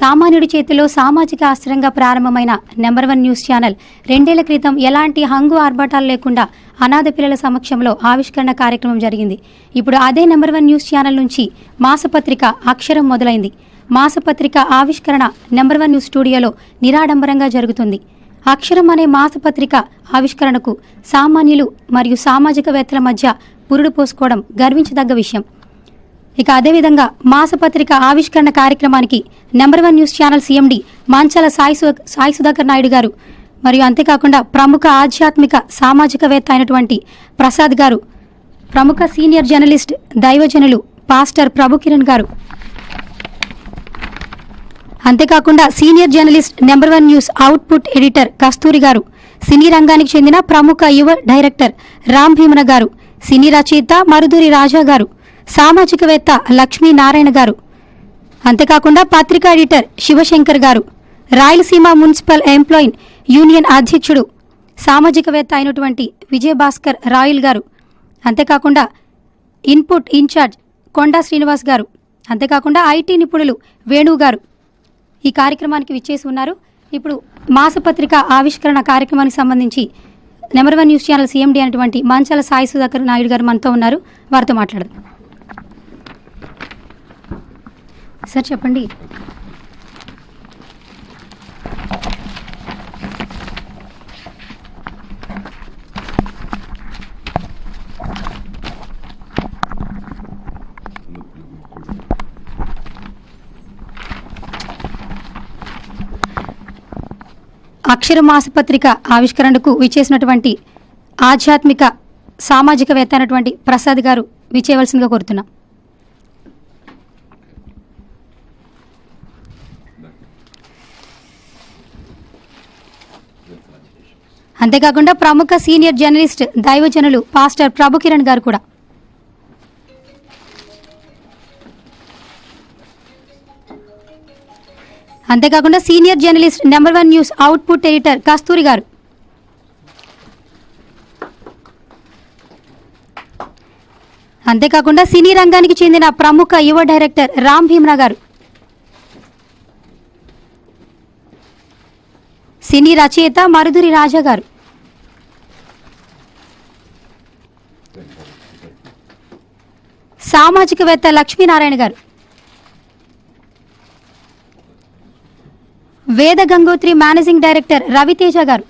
సామాన్యుడి చేతిలో సామాజిక ఆస్త్రంగా ప్రారంభమైన నెంబర్ 1 న్యూస్ ఛానల్ 2 ఏళ్ల క్రితం ఎలాంటి హంగు ఆర్భాటాలు లేకుండా అనాథ పిల్లల సమక్షంలో ఆవిష్కరణ కార్యక్రమం జరిగింది. ఇప్పుడు అదే నెంబర్ 1 న్యూస్ ఛానల్ నుంచి మాసపత్రిక అక్షరం మొదలైంది. మాసపత్రిక ఆవిష్కరణ నెంబర్ 1 న్యూస్ స్టూడియోలో నిరాడంబరంగా జరుగుతుంది. అక్షరం అనే మాసపత్రిక ఆవిష్కరణకు సామాన్యులు మరియు సామాజికవేత్తల మధ్య పురుడు పోసుకోవడం గర్వించదగ్గ విషయం. ఇక అదేవిధంగా మాసపత్రిక ఆవిష్కరణ కార్యక్రమానికి number 1 news channel CMD Manchala Sai Sudhakar Naidu గారు మరియు అంతేకాకుండా ప్రముఖ ఆధ్యాత్మిక సామాజికవేత్త అయినటువంటి ప్రసాద్ గారు, ప్రముఖ సీనియర్ జర్నలిస్ట్ దైవజనులు పాస్టర్ ప్రభు కిరణ్ గారు, అంతేకాకుండా senior journalist number 1 news output editor Kasturi గారు, సినీ రంగానికి చెందిన ప్రముఖ యువ డైరెక్టర్ రామ్ భీమన గారు, సినీ రచయిత మరుదూరి రాజా గారు, సామాజికవేత్త లక్ష్మీనారాయణ గారు, అంతేకాకుండా పత్రికా ఎడిటర్ శివశంకర్ గారు, రాయలసీమ మున్సిపల్ ఎంప్లాయీ యూనియన్ అధ్యక్షుడు సామాజికవేత్త అయినటువంటి విజయభాస్కర్ రాయల్ గారు, అంతేకాకుండా ఇన్పుట్ ఇన్ఛార్జ్ కొండా శ్రీనివాస్ గారు, అంతేకాకుండా ఐటీ నిపుణులు వేణు గారు ఈ కార్యక్రమానికి విచ్చేసి ఉన్నారు. ఇప్పుడు మాసపత్రిక ఆవిష్కరణ కార్యక్రమానికి సంబంధించి నెంబర్ 1 న్యూస్ ఛానల్ సీఎండి అయినటువంటి మాంచాల సాయి సుధాకర్ నాయుడు గారు మనతో ఉన్నారు. వారితో మాట్లాడదాం. సార్ చెప్పండి. అక్షర మాసపత్రిక ఆవిష్కరణకు విచ్చేసినటువంటి ఆధ్యాత్మిక సామాజికవేత్త అయినటువంటి ప్రసాద్ గారు విచ్చేయవలసిందిగా కోరుతున్నాం. అంతేకాకుండా ప్రముఖ సీనియర్ జర్నలిస్ట్ దైవజనులు పాస్టర్ ప్రభు కిరణ్ గారు కూడా. అంతేకాకుండా senior journalist number 1 news output editor Kasturi గారు, అంతేకాకుండా సినీ రంగానికి చెందిన ప్రముఖ యువ డైరెక్టర్ రామ్ భీమన గారు, సినీ రచయిత మరుదూరి రాజా గారు, సామాజికవేత్త లక్ష్మీనారాయణ గారు, వేద గంగోత్రి మేనేజింగ్ డైరెక్టర్ రవితేజ గారు,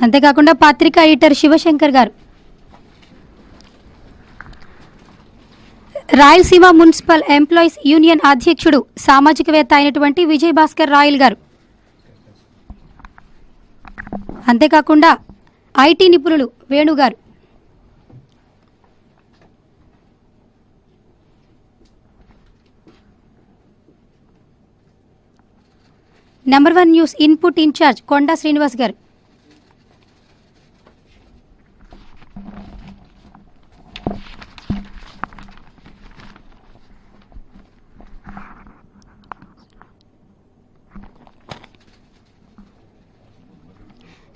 అంతేకాకుండా పత్రికా ఎడిటర్ శివశంకర్ గారు, రాయలసీమ మున్సిపల్ ఎంప్లాయీస్ యూనియన్ అధ్యక్షుడు సామాజికవేత్త అయినటువంటి విజయభాస్కర్ రాయల్ గారు, అంతేకాకుండా ఐటీ నిపుణులు వేణు గారు, నెంబర్ 1 న్యూస్ ఇన్పుట్ ఇన్ఛార్జ్ కొండా శ్రీనివాస్ గారు,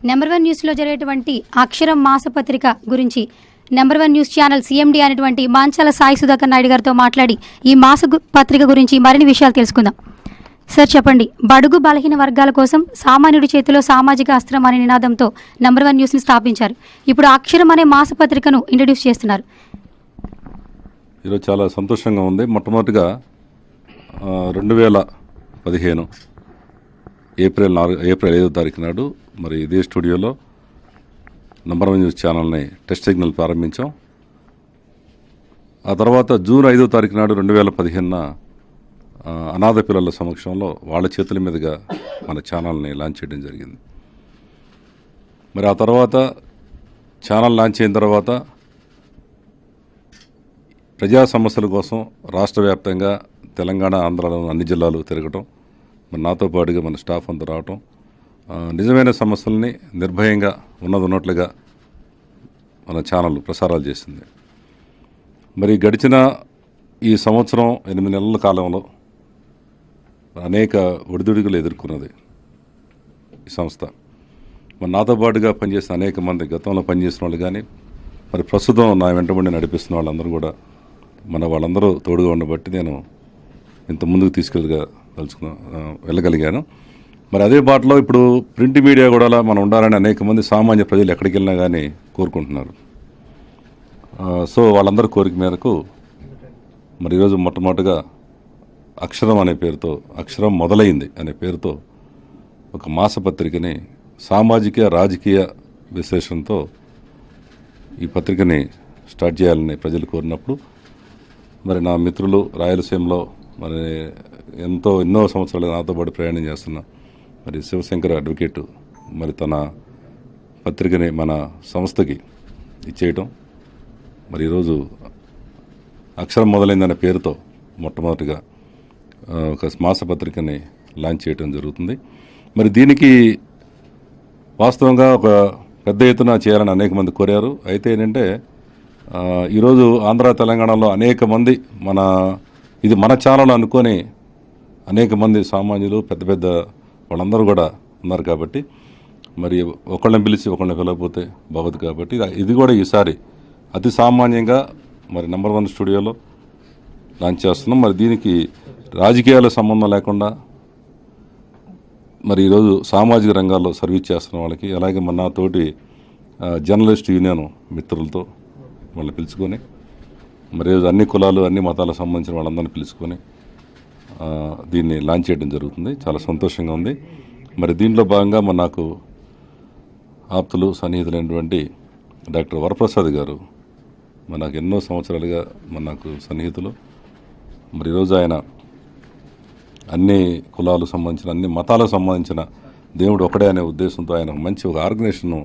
నెంబర్ 1 న్యూస్లో జరిగేటువంటి అక్షరం మాసపత్రిక గురించి నెంబర్ 1 న్యూస్ ఛానల్ సీఎండి అయినటువంటి మాంచాల సాయి సుధాకర్ నాయుడు గారితో మాట్లాడి ఈ మాసపత్రిక గురించి మరిన్ని విషయాలు తెలుసుకుందాం. సార్ చెప్పండి, బడుగు బలహీన వర్గాల కోసం సామాన్యుడి చేతిలో సామాజిక అస్త్రం అనే నినాదంతో నెంబర్ 1 న్యూస్ని స్థాపించారు. ఇప్పుడు అక్షరం అనే మాసపత్రికను ఇంట్రడ్యూస్ చేస్తున్నారు. ఈరోజు చాలా సంతోషంగా ఉంది. మొట్టమొదటిగా 2015 ఏప్రిల్ 5వ తారీఖు నాడు మరి ఇదే స్టూడియోలో నెంబర్ 1 న్యూస్ ఛానల్ని టెస్ట్ సిగ్నల్ ప్రారంభించాం. ఆ తర్వాత జూన్ 5వ తారీఖు నాడు 2015 అనాథ పిల్లల సమక్షంలో వాళ్ళ చేతుల మీదుగా మన ఛానల్ని లాంచ్ చేయడం జరిగింది. మరి ఆ తర్వాత ఛానల్ లాంచ్ అయిన తర్వాత ప్రజా సమస్యల కోసం రాష్ట్ర వ్యాప్తంగా తెలంగాణ, ఆంధ్రాలో అన్ని జిల్లాలు తిరగటం, మరి నాతో పాటుగా మన స్టాఫ్ అంతా రావటం, నిజమైన సమస్యల్ని నిర్భయంగా ఉన్నట్లుగా మన ఛానల్ ప్రసారాలు చేసింది. మరి గడిచిన ఈ సంవత్సరం 8 నెలల కాలంలో అనేక ఒడిదుడుకులు ఎదుర్కొన్నది ఈ సంస్థ. మరి నాతో పాటుగా పనిచేసిన అనేక మంది, గతంలో పనిచేసిన వాళ్ళు కానీ మరి ప్రస్తుతం నా వెంటబడి నడిపిస్తున్న వాళ్ళందరూ కూడా మన వాళ్ళందరూ తోడుగా ఉండబట్టి నేను ఇంత ముందుకు వెళ్ళగలిగాను. మరి అదే బాటలో ఇప్పుడు ప్రింట్ మీడియా కూడా మనం ఉండాలని అనేక మంది సామాన్య ప్రజలు ఎక్కడికి వెళ్ళినా కానీ కోరుకుంటున్నారు. సో వాళ్ళందరి కోరిక మేరకు మరి ఈరోజు మొట్టమొదటిగా అక్షరం అనే పేరుతో, అక్షరం మొదలైంది అనే పేరుతో ఒక మాసపత్రికని సామాజిక రాజకీయ విశ్లేషణతో ఈ పత్రికని స్టార్ట్ చేయాలని ప్రజలు కోరినప్పుడు మరి నా మిత్రులు రాయలసీమలో మరి ఎన్నో సంవత్సరాలు నాతో పాటు ప్రయాణం చేస్తున్న మరి శివశంకర్ అడ్వకేటు మరి తన పత్రికని మన సంస్థకి ఇచ్చేయటం, మరి ఈరోజు అక్షరం మొదలైందనే పేరుతో మొట్టమొదటిగా ఒక మాసపత్రికని లాంచ్ చేయడం జరుగుతుంది. మరి దీనికి వాస్తవంగా ఒక పెద్ద ఎత్తున చేయాలని అనేక మంది కోరారు. అయితే ఏంటంటే ఈరోజు ఆంధ్ర తెలంగాణలో అనేక మంది ఇది మన ఛానల్ అనుకొని అనేక మంది సామాన్యులు పెద్ద వాళ్ళందరూ కూడా ఉన్నారు. కాబట్టి మరి ఒకళ్ళని పిలిచి ఒకళ్ళని పిలవకపోతే బాగోదు. కాబట్టి ఇది కూడా ఈసారి అతి సామాన్యంగా మరి నెంబర్ 1 స్టూడియోలో లాంచ్ చేస్తున్నాం. మరి దీనికి రాజకీయాల సంబంధం లేకుండా మరి ఈరోజు సామాజిక రంగాల్లో సర్వీస్ చేస్తున్న వాళ్ళకి, అలాగే మన నాతోటి జర్నలిస్ట్ యూనియన్ మిత్రులతో వాళ్ళని పిలుచుకొని మరి ఈరోజు అన్ని కులాలు అన్ని మతాలకు సంబంధించిన వాళ్ళందరినీ పిలుచుకొని దీన్ని లాంచ్ చేయడం జరుగుతుంది. చాలా సంతోషంగా ఉంది. మరి దీంట్లో భాగంగా నాకు ఆప్తులు సన్నిహితులైనటువంటి డాక్టర్ వరప్రసాద్ గారు నాకు ఎన్నో సంవత్సరాలుగా నాకు సన్నిహితులు. మరి ఈరోజు ఆయన అన్ని కులాలకు సంబంధించిన అన్ని మతాలకు సంబంధించిన దేవుడు ఒకడే అనే ఉద్దేశంతో ఆయన మంచి ఒక ఆర్గనైజేషన్ను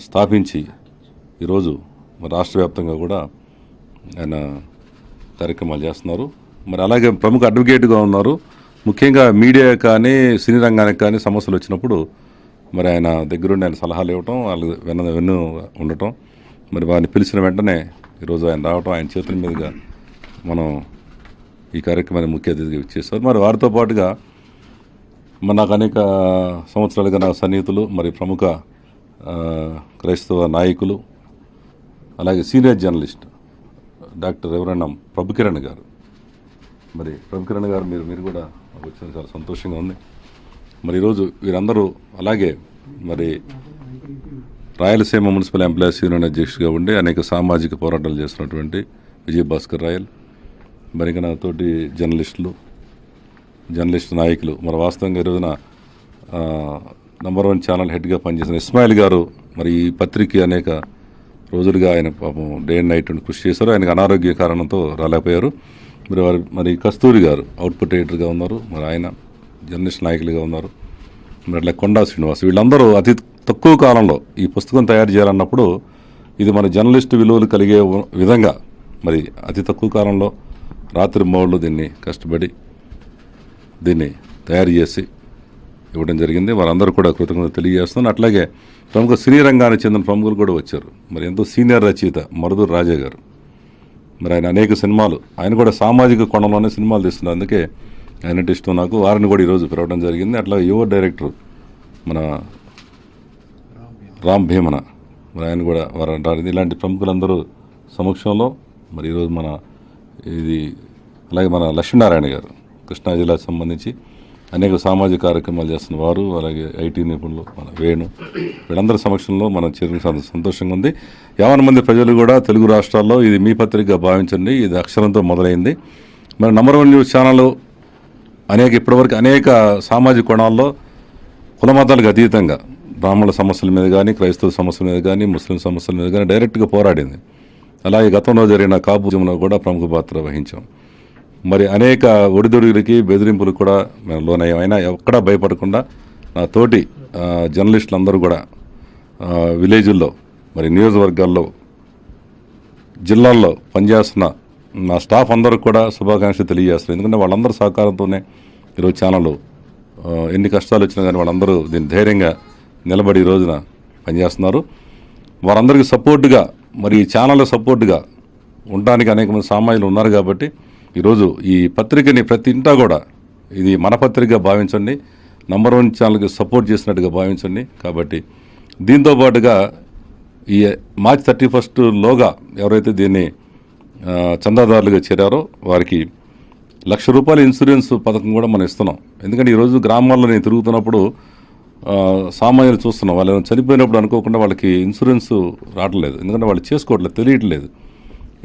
స్థాపించి ఈరోజు రాష్ట్ర వ్యాప్తంగా కూడా ఆయన కార్యక్రమాలు చేస్తున్నారు. మరి అలాగే ప్రముఖ అడ్వకేట్గా ఉన్నారు. ముఖ్యంగా మీడియా కానీ సినీ రంగానికి కానీ సమస్యలు వచ్చినప్పుడు మరి ఆయన దగ్గరుండి ఆయన సలహాలు ఇవ్వటం, వాళ్ళు వెన్ను ఉండటం, మరి వారిని పిలిచిన వెంటనే ఈరోజు ఆయన రావటం, ఆయన చేతుల మీదుగా మనం ఈ కార్యక్రమాన్ని ముఖ్య అతిథిగా ఇచ్చేస్తారు. మరి వారితో పాటుగా నాకు అనేక సంవత్సరాలుగా నా సన్నిహితులు, మరి ప్రముఖ క్రైస్తవ నాయకులు, అలాగే senior journalist doctor reverend Prabhukiran గారు. మరి ప్రభుకిరణ్ గారు మీరు కూడా వచ్చిన చాలా సంతోషంగా ఉంది. మరి ఈరోజు వీరందరూ, అలాగే మరి రాయలసీమ మున్సిపల్ ఎంప్లాయీస్ యూనియన్ అధ్యక్షుడిగా ఉండి అనేక సామాజిక పోరాటాలు చేస్తున్నటువంటి విజయభాస్కర్ రాయల్, మరి ఇంకా నాతోటి జర్నలిస్ట్ నాయకులు, మరి వాస్తవంగా ఈరోజున నంబర్ 1 ఛానల్ హెడ్గా పనిచేసిన ఇస్మాయిల్ గారు, మరి ఈ పత్రిక అనేక రోజులుగా ఆయన పాపం డే అండ్ నైట్ కృషి చేశారు. ఆయనకు అనారోగ్య కారణంతో రాలేకపోయారు. మరి కస్తూరి గారు అవుట్పుట్ ఎడిటర్గా ఉన్నారు. మరి ఆయన జర్నలిస్ట్ నాయకులుగా ఉన్నారు. మరి అట్లా కొండా శ్రీనివాస్, వీళ్ళందరూ అతి తక్కువ కాలంలో ఈ పుస్తకం తయారు చేయాలన్నప్పుడు ఇది మన జర్నలిస్ట్ విలువలు కలిగే విధంగా మరి అతి తక్కువ కాలంలో రాత్రి మౌళ్ళు దీన్ని కష్టపడి దీన్ని తయారు చేసి ఇవ్వడం జరిగింది. వారందరూ కూడా కృతజ్ఞత తెలియజేస్తున్నాను. అట్లాగే ప్రముఖ సినీ రంగానికి చెందిన ప్రముఖులు కూడా వచ్చారు. మరి ఎంతో సీనియర్ రచయిత మరుదూరు రాజా గారు, మరి ఆయన అనేక సినిమాలు, ఆయన కూడా సామాజిక కోణంలోనే సినిమాలు తీస్తున్నారు. అందుకే ఆయనంటే ఇష్టం నాకు. వారిని కూడా ఈరోజు పిలవడం జరిగింది. అట్లా యువ డైరెక్టర్ మన రామ్ భీమన, మరి ఆయన కూడా వారు అంటారు. ఇలాంటి ప్రముఖులందరూ సమక్షంలో మరి ఈరోజు అలాగే మన లక్ష్మీనారాయణ గారు కృష్ణా జిల్లాకు సంబంధించి అనేక సామాజిక కార్యక్రమాలు చేస్తున్న వారు, అలాగే ఐటీ నిపుణులు మన వేణు, వీళ్ళందరి సమక్షంలో మనం చేరిన సంతోషంగా ఉంది. 50 మంది ప్రజలు కూడా తెలుగు రాష్ట్రాల్లో ఇది మీ పత్రికగా భావించండి. ఇది అక్షరంతో మొదలైంది. మరి నంబర్ 1 న్యూస్ ఛానల్ ఇప్పటివరకు అనేక సామాజిక కోణాల్లో కుల మతాలకు అతీతంగా బ్రాహ్మణుల సమస్యల మీద కానీ, క్రైస్తవ సమస్యల మీద కానీ, ముస్లిం సమస్యల మీద కానీ డైరెక్ట్గా పోరాడింది. అలాగే గతంలో జరిగిన కాపు ఉద్యమంలో కూడా ప్రముఖ పాత్ర వహించాం. మరి అనేక ఒడిదుడుగులకి బెదిరింపులకు కూడా మేము లోనయ్యాం. అయినా ఎక్కడా భయపడకుండా నా తోటి జర్నలిస్టులందరూ కూడా విలేజుల్లో, మరి నియోజకవర్గాల్లో, జిల్లాల్లో పనిచేస్తున్న నా స్టాఫ్ అందరూ కూడా శుభాకాంక్షలు తెలియజేస్తారు. ఎందుకంటే వాళ్ళందరూ సహకారంతోనే ఈరోజు ఛానల్ ఎన్ని కష్టాలు వచ్చినా కానీ వాళ్ళందరూ దీన్ని ధైర్యంగా నిలబడి ఈ రోజున పనిచేస్తున్నారు. వారందరికీ సపోర్టుగా, మరి ఈ ఛానల్ సపోర్టుగా ఉండడానికి అనేక మంది సామాన్యులు ఉన్నారు. కాబట్టి ఈరోజు ఈ పత్రికని ప్రతి ఇంటా కూడా ఇది మన పత్రికగా భావించండి, నంబర్ 1 ఛానల్కి సపోర్ట్ చేసినట్టుగా భావించండి. కాబట్టి దీంతో పాటుగా ఈ మార్చి 31 లోగా ఎవరైతే దీన్ని చందాదారులుగా చేరారో వారికి ₹1,00,000 ఇన్సూరెన్స్ పథకం కూడా మనం ఇస్తున్నాం. ఎందుకంటే ఈరోజు గ్రామాల్లో నేను తిరుగుతున్నప్పుడు సామాన్యులు చూస్తున్నాం, వాళ్ళు చనిపోయినప్పుడు అనుకోకుండా వాళ్ళకి ఇన్సూరెన్స్ రావట్లేదు. ఎందుకంటే వాళ్ళు చేసుకోవట్లేదు, తెలియట్లేదు,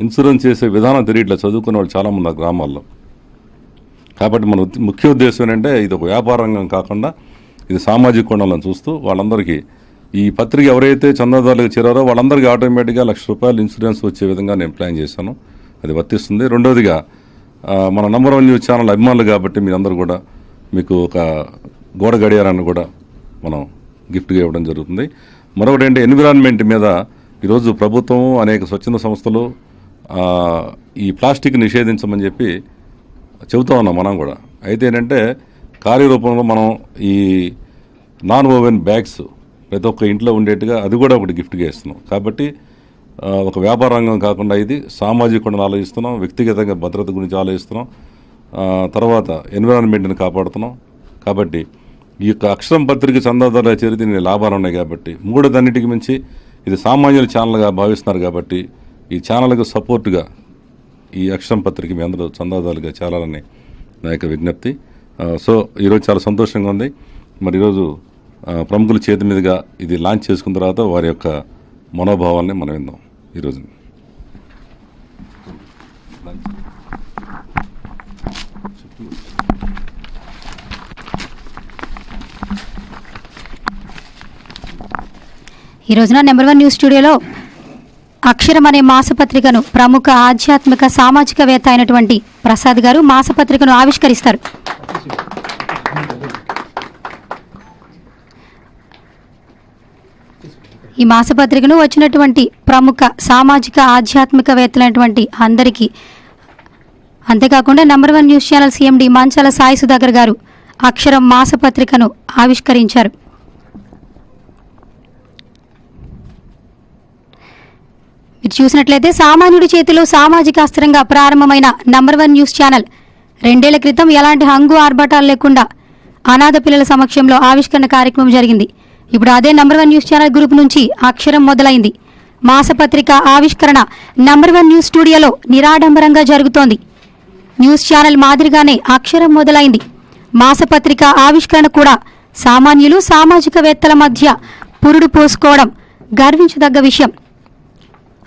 ఇన్సూరెన్స్ చేసే విధానం తెలియట్లేదు చదువుకున్న వాళ్ళు చాలామంది ఆ గ్రామాల్లో. కాబట్టి మన ముఖ్య ఉద్దేశం ఏంటంటే ఇది ఒక వ్యాపార రంగం కాకుండా ఇది సామాజిక కోణాలను చూస్తూ వాళ్ళందరికీ ఈ పత్రిక ఎవరైతే చందాదారులకు చేరారో వాళ్ళందరికీ ఆటోమేటిక్గా ₹1,00,000 ఇన్సూరెన్స్ వచ్చే విధంగా నేను ప్లాన్ చేశాను. అది వర్తిస్తుంది. రెండోదిగా మన నంబర్ 1 న్యూస్ ఛానల్ అభిమానులు కాబట్టి మీరందరూ కూడా మీకు ఒక గోడ గడియారాన్ని కూడా మనం గిఫ్ట్గా ఇవ్వడం జరుగుతుంది. మరొకటి ఏంటి, ఎన్విరాన్మెంట్ మీద ఈరోజు ప్రభుత్వం అనేక స్వచ్ఛంద సంస్థలు ఈ ప్లాస్టిక్ నిషేధించమని చెప్పి చెబుతూ ఉన్నాం మనం కూడా. అయితే ఏంటంటే కార్యరూపంలో మనం ఈ నాన్ ఓవెన్ బ్యాగ్స్ ప్రతి ఒక్క ఇంట్లో ఉండేట్టుగా అది కూడా ఒకటి గిఫ్ట్గా ఇస్తున్నాం. కాబట్టి ఒక వ్యాపార రంగం కాకుండా ఇది సామాజిక కోణాలు ఆలోచిస్తున్నాం, వ్యక్తిగతంగా భద్రత గురించి ఆలోచిస్తున్నాం, తర్వాత ఎన్విరాన్మెంట్ని కాపాడుతున్నాం. కాబట్టి ఈ యొక్క అక్షరం పత్రిక చందాదారుల చేరితే నేను లాభాలు ఉన్నాయి కాబట్టి మూడోదన్నిటికి మించి ఇది సామాన్యుల ఛానల్గా భావిస్తున్నారు కాబట్టి ఈ ఛానల్కు సపోర్టుగా ఈ అక్షరం పత్రిక మీ అందరూ చందాదారులుగా చేరాలని నా యొక్క విజ్ఞప్తి. సో ఈరోజు చాలా సంతోషంగా ఉంది. మరి ఈరోజు ప్రముఖుల చేతి మీదుగా ఇది లాంచ్ చేసుకున్న తర్వాత వారి యొక్క మనోభావాల్ని మనం విందాం. ఈరోజు ఈ రోజున నెంబర్ 1 న్యూస్ స్టూడియోలో అక్షరం అనే మాసపత్రికను ప్రముఖ ఆధ్యాత్మిక సామాజికవేత్త అయినటువంటి ప్రసాద్ గారు మాసపత్రికను ఆవిష్కరిస్తారు. ఈ మాసపత్రికను వచ్చినటువంటి ప్రముఖ సామాజిక ఆధ్యాత్మికవేత్తలైనటువంటి అందరికీ, అంతేకాకుండా నెంబర్ 1 న్యూస్ ఛానల్ CMD మంచాల సాయి సుధాకర్ గారు అక్షరం మాసపత్రికను ఆవిష్కరించారు. మీరు చూసినట్లయితే సామాన్యుడి చేతిలో సామాజిక అస్త్రంగా ప్రారంభమైన నెంబర్ 1 న్యూస్ ఛానల్ 2 ఏళ్ల క్రితం ఎలాంటి హంగు ఆర్భాటాలు లేకుండా అనాథ పిల్లల సమక్షంలో ఆవిష్కరణ కార్యక్రమం జరిగింది. ఇప్పుడు అదే నెంబర్ 1 న్యూస్ ఛానల్ గ్రూప్ నుంచి అక్షరం మొదలైంది. మాసపత్రిక ఆవిష్కరణ నెంబర్ 1 న్యూస్ స్టూడియోలో నిరాడంబరంగా జరుగుతోంది. న్యూస్ ఛానల్ మాదిరిగానే అక్షరం మొదలైంది. మాసపత్రిక ఆవిష్కరణ కూడా సామాన్యులు సామాజికవేత్తల మధ్య పురుడు పోసుకోవడం గర్వించదగ్గ విషయం.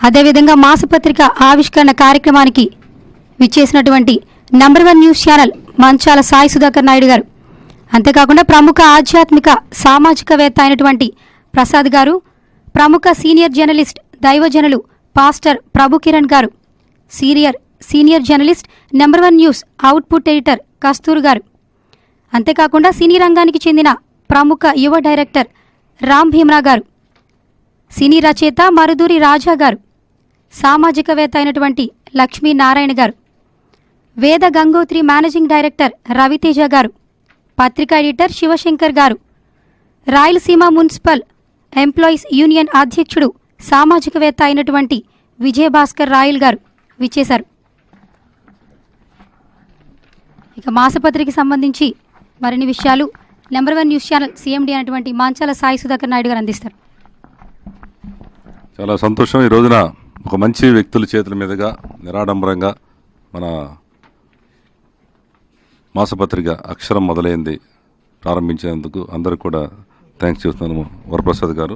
అదేవిధంగా మాసపత్రిక ఆవిష్కరణ కార్యక్రమానికి విచ్చేసినటువంటి నెంబర్ 1 న్యూస్ ఛానల్ మంచాల సాయి సుధాకర్ నాయుడు గారు, అంతేకాకుండా ప్రముఖ ఆధ్యాత్మిక సామాజికవేత్త అయినటువంటి ప్రసాద్ గారు, ప్రముఖ సీనియర్ జర్నలిస్ట్ దైవజనులు పాస్టర్ ప్రభు కిరణ్ గారు, senior journalist number 1 news output editor Kasthur గారు, అంతేకాకుండా సినీ రంగానికి చెందిన ప్రముఖ యువ డైరెక్టర్ రామ్ భీమ్రా గారు, సినీ రచయిత మరుదూరి రాజా గారు, సామాజికవేత్త అయినటువంటి లక్ష్మీనారాయణ గారు, వేద గంగోత్రి మేనేజింగ్ డైరెక్టర్ రవితేజ గారు, పత్రికా ఎడిటర్ శివశంకర్ గారు, రాయలసీమ మున్సిపల్ ఎంప్లాయీస్ యూనియన్ అధ్యక్షుడు సామాజికవేత్త అయినటువంటి విజయభాస్కర్ రాయల్ గారు విచ్చేశారు. ఇక మాసపత్రికకి సంబంధించి మరిన్ని విషయాలు నెంబర్ 1 న్యూస్ ఛానల్ CMD అయినటువంటి మంచాల సాయి సుధాకర్ నాయుడు గారు అందిస్తారు. చాలా సంతోషం. ఈ రోజున ఒక మంచి వ్యక్తుల చేతుల మీదుగా నిరాడంబరంగా మన మాసపత్రిక అక్షరం మొదలైంది. ప్రారంభించేందుకు అందరికి కూడా థ్యాంక్స్ చెప్తున్నాను వరప్రసాద్ గారు.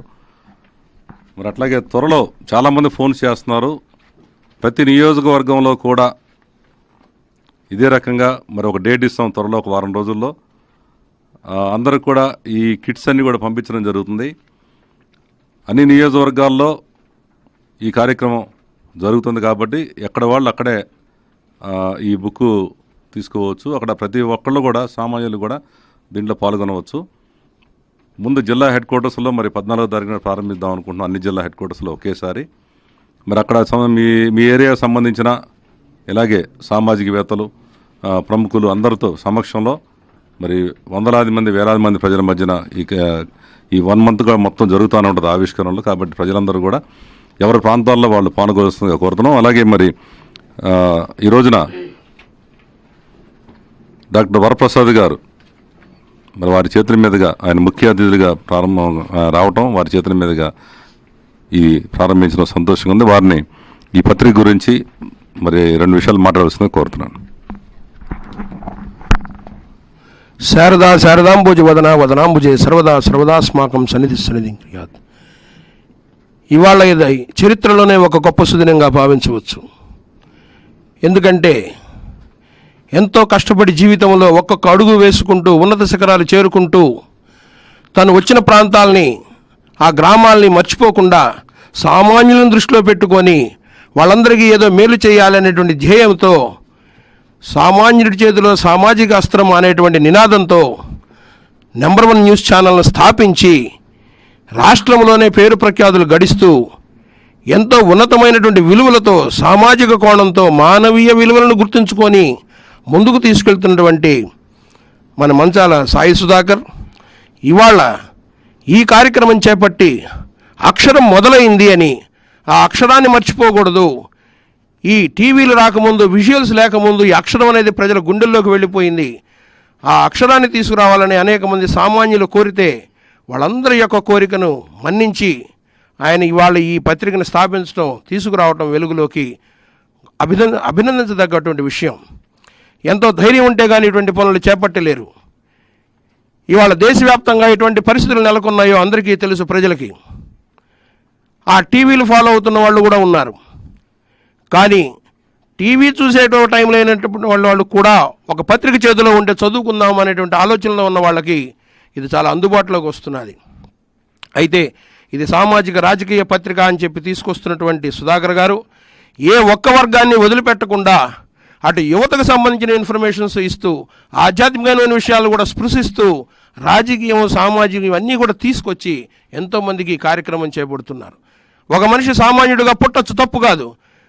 మరి అట్లాగే త్వరలో చాలామంది ఫోన్ చేస్తున్నారు. ప్రతి నియోజకవర్గంలో కూడా ఇదే రకంగా మరి ఒక డేట్ ఇస్తాం త్వరలో, ఒక వారం రోజుల్లో అందరికి కూడా ఈ కిట్స్ అన్నీ కూడా పంపించడం జరుగుతుంది. అన్ని నియోజకవర్గాల్లో ఈ కార్యక్రమం జరుగుతుంది కాబట్టి ఎక్కడ వాళ్ళు అక్కడే ఈ బుక్ తీసుకోవచ్చు. అక్కడ ప్రతి ఒక్కళ్ళు కూడా సామాన్యులు కూడా దీంట్లో పాల్గొనవచ్చు. ముందు జిల్లా హెడ్ క్వార్టర్స్లో మరి 14వ తారీఖున ప్రారంభిద్దాం అనుకుంటున్నాం, అన్ని జిల్లా హెడ్ క్వార్టర్స్లో ఒకేసారి. మరి అక్కడ మీ ఏరియాకి సంబంధించిన ఇలాగే సామాజికవేత్తలు ప్రముఖులు అందరితో సమక్షంలో మరి వందలాది మంది వేలాది మంది ప్రజల మధ్యన ఈ 1 మంత్గా మొత్తం జరుగుతూనే ఉంటుంది ఆవిష్కరణలు. కాబట్టి ప్రజలందరూ కూడా ఎవరి ప్రాంతాల్లో వాళ్ళు పాల్గొల్సిందిగా కోరుతున్నాం. అలాగే మరి ఈ రోజున డాక్టర్ వరప్రసాద్ గారు మరి వారి చేతుల మీదుగా ఆయన ముఖ్య అతిథులుగా ప్రారంభం రావటం, వారి చేతుల మీదుగా ఈ ప్రారంభించడం సంతోషంగా ఉంది. వారిని ఈ పత్రిక గురించి మరి 2 విషయాలు మాట్లాడాల్సిందిగా కోరుతున్నాను. శారదా శారదాంబుజ వదన వదనాంబుజే సర్వదా సర్వదాస్మాకం సన్నిధి సన్నిధి క్రియాత్. ఇవాళ ఇది చరిత్రలోనే ఒక గొప్ప సుదినంగా భావించవచ్చు. ఎందుకంటే ఎంతో కష్టపడి జీవితంలో ఒక్కొక్క అడుగు వేసుకుంటూ ఉన్నత శిఖరాలు చేరుకుంటూ తను వచ్చిన ప్రాంతాలని, ఆ గ్రామాల్ని మర్చిపోకుండా సామాన్యులను దృష్టిలో పెట్టుకొని వాళ్ళందరికీ ఏదో మేలు చేయాలనేటువంటి ధ్యేయంతో సామాన్యుడి చేతిలో సామాజిక అస్త్రం అనేటువంటి నినాదంతో నెంబర్ 1 న్యూస్ ఛానల్ను స్థాపించి రాష్ట్రంలోనే పేరు ప్రఖ్యాతులు గడిస్తూ ఎంతో ఉన్నతమైనటువంటి విలువలతో, సామాజిక కోణంతో, మానవీయ విలువలను గుర్తుంచుకొని ముందుకు తీసుకెళ్తున్నటువంటి మన మంచాల సాయి సుధాకర్ ఇవాళ ఈ కార్యక్రమం చేపట్టి అక్షరం మొదలైంది అని, ఆ అక్షరాన్ని మర్చిపోకూడదు. ఈ టీవీలు రాకముందు, విజువల్స్ లేకముందు ఈ అక్షరం అనేది ప్రజల గుండెల్లోకి వెళ్ళిపోయింది. ఆ అక్షరాన్ని తీసుకురావాలని అనేక మంది సామాన్యులు కోరితే వాళ్ళందరి యొక్క కోరికను మన్నించి ఆయన ఇవాళ ఈ పత్రికను స్థాపించడం, తీసుకురావటం వెలుగులోకి అభినందించదగ్గటువంటి విషయం. ఎంతో ధైర్యం ఉంటే కానీ ఇటువంటి పనులు చేపట్టలేరు. ఇవాళ దేశవ్యాప్తంగా ఎటువంటి పరిస్థితులు నెలకొన్నాయో అందరికీ తెలుసు, ప్రజలకి. ఆ టీవీలు ఫాలో అవుతున్న వాళ్ళు కూడా ఉన్నారు. కానీ టీవీ చూసేటో టైం లేనటువంటి వాళ్ళు కూడా ఒక పత్రిక చేతిలో ఉంటే చదువుకుందాం అనేటువంటి ఆలోచనలో ఉన్న వాళ్ళకి ఇది చాలా అందుబాటులోకి వస్తున్నది. అయితే ఇది సామాజిక రాజకీయ పత్రిక అని చెప్పి తీసుకొస్తున్నటువంటి సుధాకర్ గారు ఏ ఒక్క వర్గాన్ని వదిలిపెట్టకుండా అటు యువతకు సంబంధించిన ఇన్ఫర్మేషన్స్ ఇస్తూ, ఆధ్యాత్మికమైన విషయాలు కూడా స్పృశిస్తూ, రాజకీయం, సామాజికం ఇవన్నీ కూడా తీసుకొచ్చి ఎంతోమందికి ఈ కార్యక్రమం చేపడుతున్నారు. ఒక మనిషి సామాన్యుడిగా పుట్టచ్చు, తప్పు కాదు.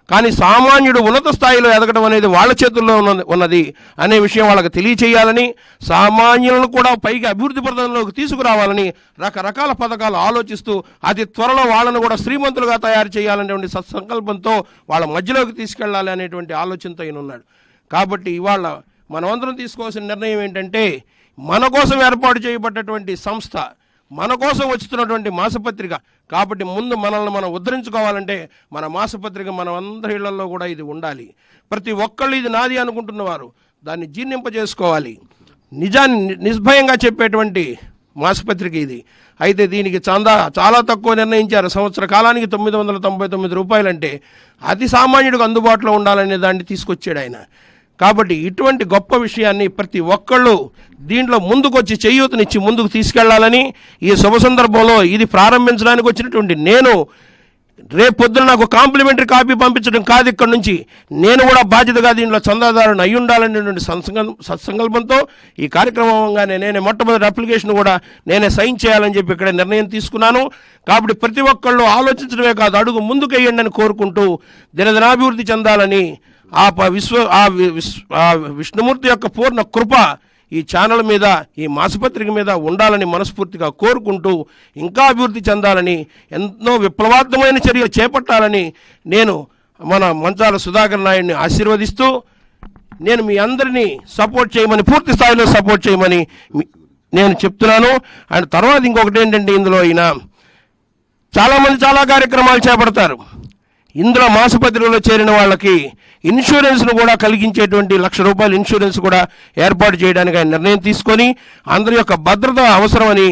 కానీ సామాన్యుడు ఉన్నత స్థాయిలో ఎదగడం అనేది వాళ్ళ చేతుల్లో ఉన్నది అనే విషయం వాళ్ళకి తెలియచేయాలని, సామాన్యులను కూడా పైకి అభివృద్ధి పథంలోకి తీసుకురావాలని రకరకాల పథకాలు ఆలోచిస్తూ అతి త్వరలో వాళ్ళను కూడా శ్రీమంతులుగా తయారు చేయాలనేటువంటి సత్సంకల్పంతో వాళ్ళ మధ్యలోకి తీసుకెళ్లాలి అనేటువంటి ఆలోచనతో ఈయన ఉన్నాడు. కాబట్టి ఇవాళ మనమందరం తీసుకోవాల్సిన నిర్ణయం ఏంటంటే, మన కోసం ఏర్పాటు చేయబడ్డటువంటి సంస్థ, మన కోసం వచ్చుతున్నటువంటి మాసపత్రిక. కాబట్టి ముందు మనల్ని మనం ఉద్ధరించుకోవాలంటే మన మాసపత్రిక మనం అందరి ఇళ్లలో కూడా ఇది ఉండాలి. ప్రతి ఒక్కళ్ళు ఇది నాది అనుకుంటున్నవారు దాన్ని జీర్ణింపజేసుకోవాలి. నిజాన్ని నిర్భయంగా చెప్పేటువంటి మాసపత్రిక ఇది. అయితే దీనికి చందా చాలా తక్కువ నిర్ణయించారు. సంవత్సర కాలానికి 999 రూపాయలంటే అతి సామాన్యుడికి అందుబాటులో ఉండాలనే దాన్ని తీసుకొచ్చాడు ఆయన. కాబట్టి ఇటువంటి గొప్ప విషయాన్ని ప్రతి ఒక్కళ్ళు దీంట్లో ముందుకొచ్చి చేయూతనిచ్చి ముందుకు తీసుకెళ్లాలని ఈ శుభ సందర్భంలో ఇది ప్రారంభించడానికి వచ్చినటువంటి నేను రేపు పొద్దున నాకు కాంప్లిమెంటరీ కాపీ పంపించడం కాదు, ఇక్కడ నుంచి నేను కూడా బాధ్యతగా దీంట్లో చందాదారుని అయి ఉండాలనేటువంటి సత్సంకల్పంతో ఈ కార్యక్రమంగానే నేనే మొట్టమొదటి అప్లికేషన్ కూడా నేనే సైన్ చేయాలని చెప్పి ఇక్కడ నిర్ణయం తీసుకున్నాను. కాబట్టి ప్రతి ఒక్కళ్ళు ఆలోచించడమే కాదు, అడుగు ముందుకు వేయండి అని కోరుకుంటూ దినదినాభివృద్ధి చెందాలని, ఆ విష్ణుమూర్తి యొక్క పూర్ణ కృప ఈ ఛానల్ మీద, ఈ మాసపత్రిక మీద ఉండాలని మనస్ఫూర్తిగా కోరుకుంటూ ఇంకా అభివృద్ధి చెందాలని, ఎన్నో విప్లవాత్మకమైన చర్యలు చేపట్టాలని నేను మన మంచాల సుధాకర్ నాయుడిని ఆశీర్వదిస్తూ, నేను మీ అందరినీ సపోర్ట్ చేయమని, పూర్తి స్థాయిలో సపోర్ట్ చేయమని నేను చెప్తున్నాను. అండ్ తర్వాత ఇంకొకటి ఏంటంటే, ఇందులో ఈయన చాలామంది చాలా కార్యక్రమాలు చేపడతారు. ఇందులో మాసపత్రికలో చేరిన వాళ్ళకి ఇన్సూరెన్స్ను కూడా కలిగించేటువంటి ₹1,00,000 ఇన్సూరెన్స్ కూడా ఏర్పాటు చేయడానికి ఆయన నిర్ణయం తీసుకొని, అందరి యొక్క భద్రత అవసరమని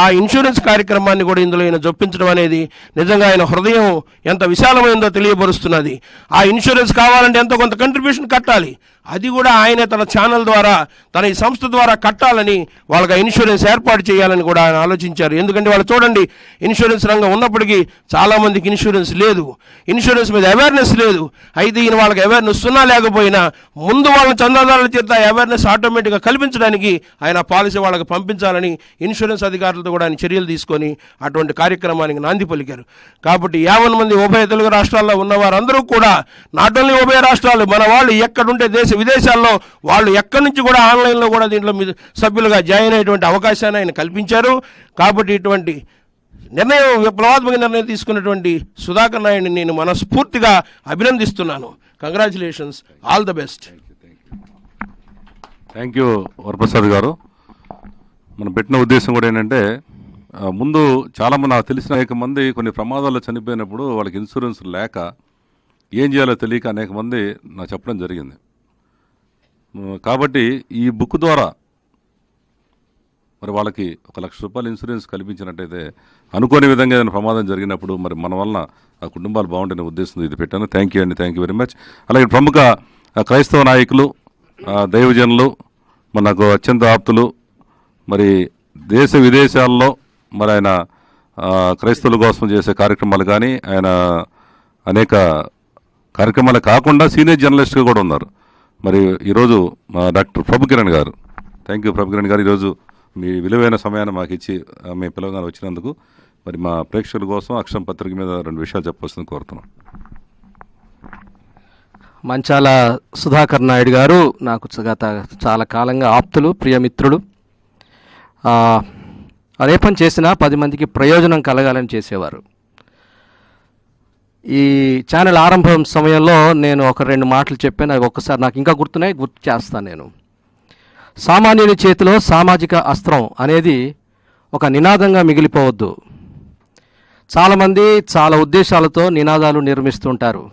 ఆ ఇన్సూరెన్స్ కార్యక్రమాన్ని కూడా ఇందులో ఆయన జొప్పించడం అనేది నిజంగా ఆయన హృదయం ఎంత విశాలమైందో తెలియబరుస్తున్నది. ఆ ఇన్సూరెన్స్ కావాలంటే ఎంతో కొంత కంట్రిబ్యూషన్ కట్టాలి. అది కూడా ఆయన తన ఛానల్ ద్వారా, తన ఈ సంస్థ ద్వారా కట్టాలని, వాళ్ళకి ఇన్సూరెన్స్ ఏర్పాటు చేయాలని కూడా ఆయన ఆలోచించారు. ఎందుకంటే వాళ్ళు చూడండి, ఇన్సూరెన్స్ రంగం ఉన్నప్పటికీ చాలామందికి ఇన్సూరెన్స్ లేదు, ఇన్సూరెన్స్ మీద అవేర్నెస్ లేదు. అయితే ఈయన వాళ్ళకి అవేర్నెస్ ఉన్నా లేకపోయినా ముందు వాళ్ళని చందాదారుల చేత అవేర్నెస్ ఆటోమేటిక్గా కల్పించడానికి ఆయన పాలసీ వాళ్ళకి పంపించాలని ఇన్సూరెన్స్ అధికారులతో కూడా ఆయన చర్యలు తీసుకొని అటువంటి కార్యక్రమానికి నాంది పలికారు. కాబట్టి 50 మంది ఉభయ తెలుగు రాష్ట్రాల్లో ఉన్నవారందరూ కూడా, నాట్ ఓన్లీ ఉభయ రాష్ట్రాలు, మన వాళ్ళు ఎక్కడుంటే విదేశాల్లో వాళ్ళు ఎక్కడి నుంచి కూడా ఆన్లైన్లో కూడా దీంట్లో సభ్యులుగా జాయిన్ అయ్యేటువంటి అవకాశాన్ని ఆయన కల్పించారు. కాబట్టి ఇటువంటి నిర్ణయం, విప్లవాత్మక నిర్ణయం తీసుకున్నటువంటి సుధాకర్ నాయుడిని నేను మనస్ఫూర్తిగా అభినందిస్తున్నాను. Congratulations, all the best. Thank you Varaprasad గారు. మనం పెట్టిన ఉద్దేశం కూడా ఏంటంటే, ముందు చాలామంది నాకు తెలిసిన అనేక మంది కొన్ని ప్రమాదాల్లో చనిపోయినప్పుడు వాళ్ళకి ఇన్సూరెన్స్ లేక ఏం చేయాలో తెలియక అనేక మంది నాకు చెప్పడం జరిగింది. కాబట్టి ఈ బుక్ ద్వారా మరి వాళ్ళకి ₹1,00,000 ఇన్సూరెన్స్ కల్పించినట్టయితే అనుకోని విధంగా ఏదైనా ప్రమాదం జరిగినప్పుడు మరి మన వలన ఆ కుటుంబాలు బాగుండే ఉద్దేశంతో ఇది పెట్టాను. థ్యాంక్ యూ అండి, థ్యాంక్ యూ వెరీ మచ్. అలాగే ప్రముఖ క్రైస్తవ నాయకులు, దైవజనులు, మనకు అత్యంత ఆప్తులు, మరి దేశ విదేశాల్లో మరి ఆయన క్రైస్తవుల కోసం చేసే కార్యక్రమాలు కానీ, ఆయన అనేక కార్యక్రమాలు కాకుండా సీనియర్ జర్నలిస్ట్గా కూడా ఉన్నారు. మరి ఈరోజు డాక్టర్ ప్రభుకిరణ్ గారు, థ్యాంక్ యూ ప్రభుకిరణ్ గారు, ఈరోజు మీ విలువైన సమయాన్ని మాకు ఇచ్చి మీ పిల్లగానే వచ్చినందుకు మరి మా ప్రేక్షకుల కోసం అక్షరం పత్రిక మీద 2 విషయాలు చెప్పవలసింది కోరుతున్నాం. మంచాల సుధాకర్ నాయుడు గారు నాకు గత చాలా కాలంగా ఆప్తులు, ప్రియమిత్రులు. అదే పని చేసినా 10 మందికి ప్రయోజనం కలగాలని చేసేవారు. ఈ ఛానల్ ఆరంభం సమయంలో నేను 1-2 మాటలు చెప్పాను. అవి ఒక్కసారి నాకు ఇంకా గుర్తున్నాయి, గుర్తు చేస్తాను. నేను సామాన్యుని చేతిలో సామాజిక అస్త్రం అనేది ఒక నినాదంగా మిగిలిపోవద్దు. చాలామంది చాలా ఉద్దేశాలతో నినాదాలు నిర్మిస్తుంటారు.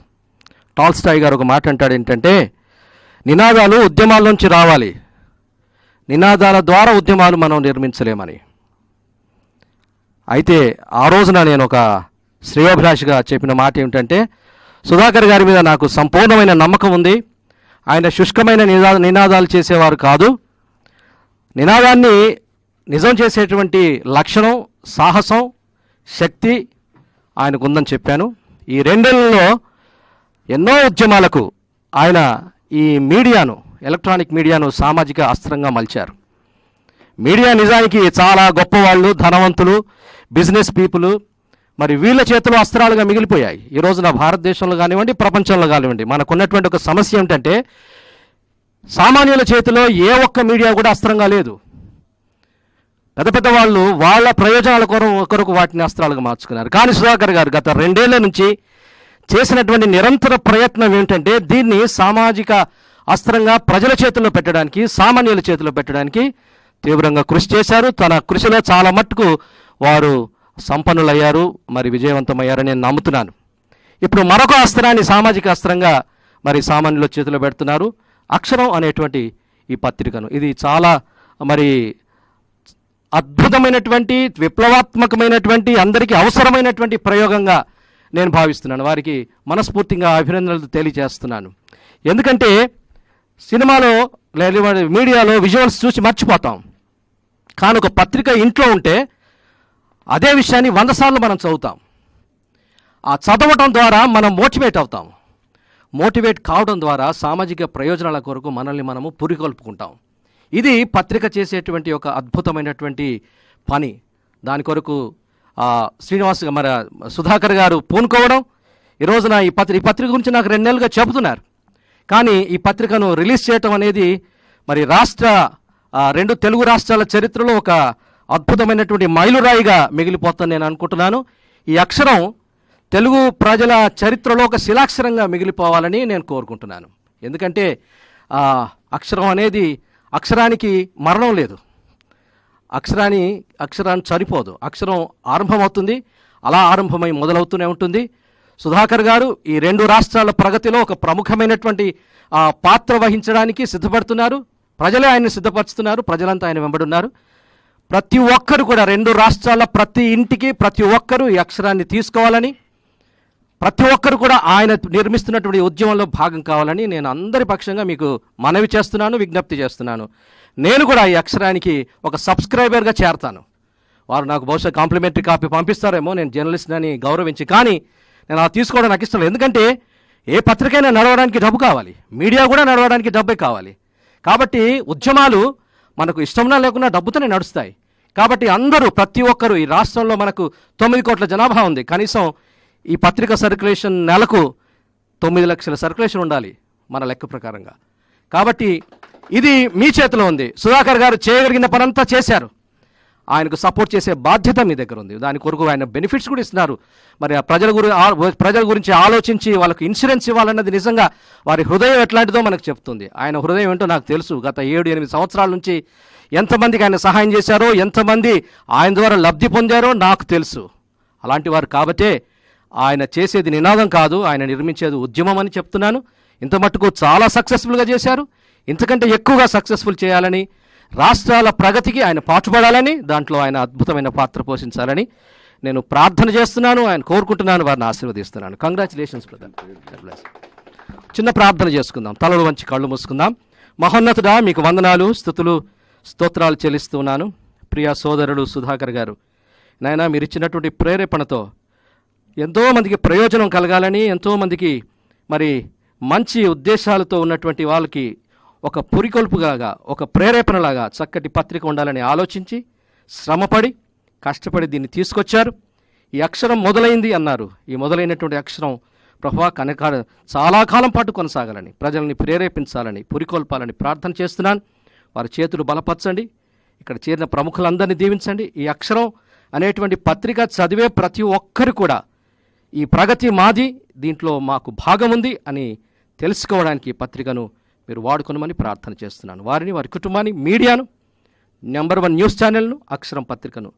టాల్స్టాయ్ గారు ఒక మాట అంటాడు, ఏంటంటే నినాదాలు ఉద్యమాల నుంచి రావాలి, నినాదాల ద్వారా ఉద్యమాలు మనం నిర్మించలేమని. అయితే ఆ రోజున నేను ఒక శ్రేయోభిలాషిగా చెప్పిన మాట ఏమిటంటే, సుధాకర్ గారి మీద నాకు సంపూర్ణమైన నమ్మకం ఉంది. ఆయన శుష్కమైన నినాదాలు చేసేవారు కాదు. నినాదాన్ని నిజం చేసేటువంటి లక్షణం, సాహసం, శక్తి ఆయనకు ఉందని చెప్పాను. ఈ 2 ఏళ్లలో ఎన్నో ఉద్యమాలకు ఆయన ఈ మీడియాను, ఎలక్ట్రానిక్ మీడియాను సామాజిక అస్త్రంగా మలిచారు. మీడియా నిజానికి చాలా గొప్పవాళ్ళు, ధనవంతులు, బిజినెస్ పీపుల్, మరి వీళ్ళ చేతిలో అస్త్రాలుగా మిగిలిపోయాయి. ఈ రోజున భారతదేశంలో కానివ్వండి, ప్రపంచంలో కానివ్వండి, మనకున్నటువంటి ఒక సమస్య ఏమిటంటే సామాన్యుల చేతిలో ఏ ఒక్క మీడియా కూడా అస్త్రంగా లేదు. పెద్ద పెద్ద వాళ్ళు వాళ్ళ ప్రయోజనాల కొరకు వాటిని అస్త్రాలుగా మార్చుకున్నారు. కానీ సుధాకర్ గారు గత 2 ఏళ్ల నుంచి చేసినటువంటి నిరంతర ప్రయత్నం ఏంటంటే దీన్ని సామాజిక అస్త్రంగా ప్రజల చేతుల్లో పెట్టడానికి, సామాన్యుల చేతిలో పెట్టడానికి తీవ్రంగా కృషి చేశారు. తన కృషిలో చాలా మట్టుకు వారు సంపన్నులయ్యారు, మరి విజయవంతమయ్యారని నేను నమ్ముతున్నాను. ఇప్పుడు మరొక అస్త్రాన్ని సామాజిక అస్త్రంగా మరి సామాన్యుల చేతిలో పెడుతున్నారు, అక్షరం అనేటువంటి ఈ పత్రికను. ఇది చాలా మరి అద్భుతమైనటువంటి, విప్లవాత్మకమైనటువంటి, అందరికీ అవసరమైనటువంటి ప్రయోగంగా నేను భావిస్తున్నాను. వారికి మనస్ఫూర్తిగా అభినందనలు తెలియజేస్తున్నాను. ఎందుకంటే సినిమాలో లేదా మీడియాలో విజువల్స్ చూసి మర్చిపోతాం. కానీ ఒక పత్రిక ఇంట్లో ఉంటే అదే విషయాన్ని 100 సార్లు మనం చదువుతాం. ఆ చదవటం ద్వారా మనం మోటివేట్ అవుతాం. మోటివేట్ కావడం ద్వారా సామాజిక ప్రయోజనాల కొరకు మనల్ని మనము పురికొల్పుకుంటాం. ఇది పత్రిక చేసేటువంటి ఒక అద్భుతమైనటువంటి పని. దాని కొరకు శ్రీనివాస్ మన సుధాకర్ గారు పూనుకోవడం, ఈ రోజున ఈ పత్రిక గురించి నాకు 2 నెలలుగా చెబుతున్నారు. కానీ ఈ పత్రికను రిలీజ్ చేయటం అనేది మరి 2 తెలుగు రాష్ట్రాల చరిత్రలో ఒక అద్భుతమైనటువంటి మైలురాయిగా మిగిలిపోతుందని నేను అనుకుంటున్నాను. ఈ అక్షరం తెలుగు ప్రజల చరిత్రలో ఒక శిలాక్షరంగా మిగిలిపోవాలని నేను కోరుకుంటున్నాను. ఎందుకంటే అక్షరం అనేది, అక్షరానికి మరణం లేదు, అక్షరాన్ని చనిపోదు. అక్షరం ఆరంభమవుతుంది, అలా ఆరంభమై మొదలవుతూనే ఉంటుంది. సుధాకర్ గారు ఈ 2 రాష్ట్రాల ప్రగతిలో ఒక ప్రముఖమైనటువంటి పాత్ర వహించడానికి సిద్ధపడుతున్నారు. ప్రజలే ఆయన్ని సిద్ధపరుస్తున్నారు, ప్రజలంతా ఆయన వెంబడున్నారు. ప్రతి ఒక్కరు కూడా 2 రాష్ట్రాల ప్రతి ఇంటికి ప్రతి ఒక్కరూ ఈ అక్షరాన్ని తీసుకోవాలని, ప్రతి ఒక్కరు కూడా ఆయన నిర్మిస్తున్నటువంటి ఉద్యమంలో భాగం కావాలని నేను అందరి పక్షంగా మీకు మనవి చేస్తున్నాను, విజ్ఞప్తి చేస్తున్నాను. నేను కూడా ఈ అక్షరానికి ఒక సబ్స్క్రైబర్గా చేరతాను. వారు నాకు బహుశా కాంప్లిమెంటరీ కాపీ పంపిస్తారేమో, నేను జర్నలిస్ట్ అని గౌరవించి, కానీ నేను అలా తీసుకోవడం నాకు ఇష్టం లేదు. ఎందుకంటే ఏ పత్రికైనా నడవడానికి డబ్బు కావాలి, మీడియా కూడా నడవడానికి డబ్బే కావాలి. కాబట్టి ఉద్యమాలు మనకు ఇష్టంనా లేకున్నా డబ్బుతోనే నడుస్తాయి. కాబట్టి అందరూ, ప్రతి ఒక్కరూ, ఈ రాష్ట్రంలో మనకు 9 కోట్ల జనాభా ఉంది. కనీసం ఈ పత్రిక సర్క్యులేషన్ నెలకు 9 లక్షల సర్క్యులేషన్ ఉండాలి మన లెక్క ప్రకారంగా. కాబట్టి ఇది మీ చేతిలో ఉంది. సుధాకర్ గారు చేయగలిగిన పనంతా చేశారు. ఆయనకు సపోర్ట్ చేసే బాధ్యత మీ దగ్గర ఉంది. దాని కొరకు ఆయన బెనిఫిట్స్ కూడా ఇస్తున్నారు. మరి ఆ ప్రజల గురించి ఆలోచించి వాళ్ళకు ఇన్సూరెన్స్ ఇవ్వాలన్నది నిజంగా వారి హృదయం ఎట్లాంటిదో మనకు చెప్తుంది. ఆయన హృదయం ఏంటో నాకు తెలుసు. గత 7-8 సంవత్సరాల నుంచి ఎంతమందికి ఆయన సహాయం చేశారో, ఎంతమంది ఆయన ద్వారా లబ్ధి పొందారో నాకు తెలుసు. అలాంటి వారు కాబట్టే ఆయన చేసేది నినాదం కాదు, ఆయన నిర్మించేది ఉద్యమం అని చెప్తున్నాను. ఇంత మట్టుకు చాలా సక్సెస్ఫుల్గా చేశారు. ఇంతకంటే ఎక్కువగా సక్సెస్ఫుల్ చేయాలని, రాష్ట్రాల ప్రగతికి ఆయన పాటుపడాలని, దాంట్లో ఆయన అద్భుతమైన పాత్ర పోషించాలని నేను ప్రార్థన చేస్తున్నాను, ఆయన కోరుకుంటున్నాను, వారిని ఆశీర్వదిస్తున్నాను. Congratulations brother. చిన్న ప్రార్థన చేసుకుందాం, తలలు వంచి కళ్ళు మూసుకుందాం. మహోన్నతుడా, మీకు వందనాలు, స్తుతులు, స్తోత్రాలు చెల్లిస్తున్నాను. ప్రియా సోదరుడు సుధాకర్ గారు, నాయన మీరు ఇచ్చినటువంటి ప్రేరేపణతో ఎంతోమందికి ప్రయోజనం కలగాలని, ఎంతోమందికి మరి మంచి ఉద్దేశాలతో ఉన్నటువంటి వాళ్ళకి ఒక పురికొల్పుగా, ఒక ప్రేరేపణలాగా చక్కటి పత్రిక ఉండాలని ఆలోచించి శ్రమపడి కష్టపడి దీన్ని తీసుకొచ్చారు. ఈ అక్షరం మొదలైంది అన్నారు. ఈ మొదలైనటువంటి అక్షరం ప్రభువా చాలా కాలం పాటు కొనసాగాలని, ప్రజల్ని ప్రేరేపించాలని, పురికొల్పాలని ప్రార్థన చేస్తున్నాను. వారి చేతులు బలపరచండి. ఇక్కడ చేరిన ప్రముఖులందరినీ దీవించండి. ఈ అక్షరం అనేటువంటి పత్రిక చదివే ప్రతి ఒక్కరు కూడా ఈ ప్రగతి మాది, దీంట్లో మాకు భాగం ఉంది అని తెలుసుకోవడానికి ఈ పత్రికను మీరు వాడుకొనమని ప్రార్థన చేస్తున్నాను. వారిని, వారి కుటుంబాన్ని, మీడియాను, నెంబర్ 1 న్యూస్ ఛానల్ను, అక్షరం పత్రికను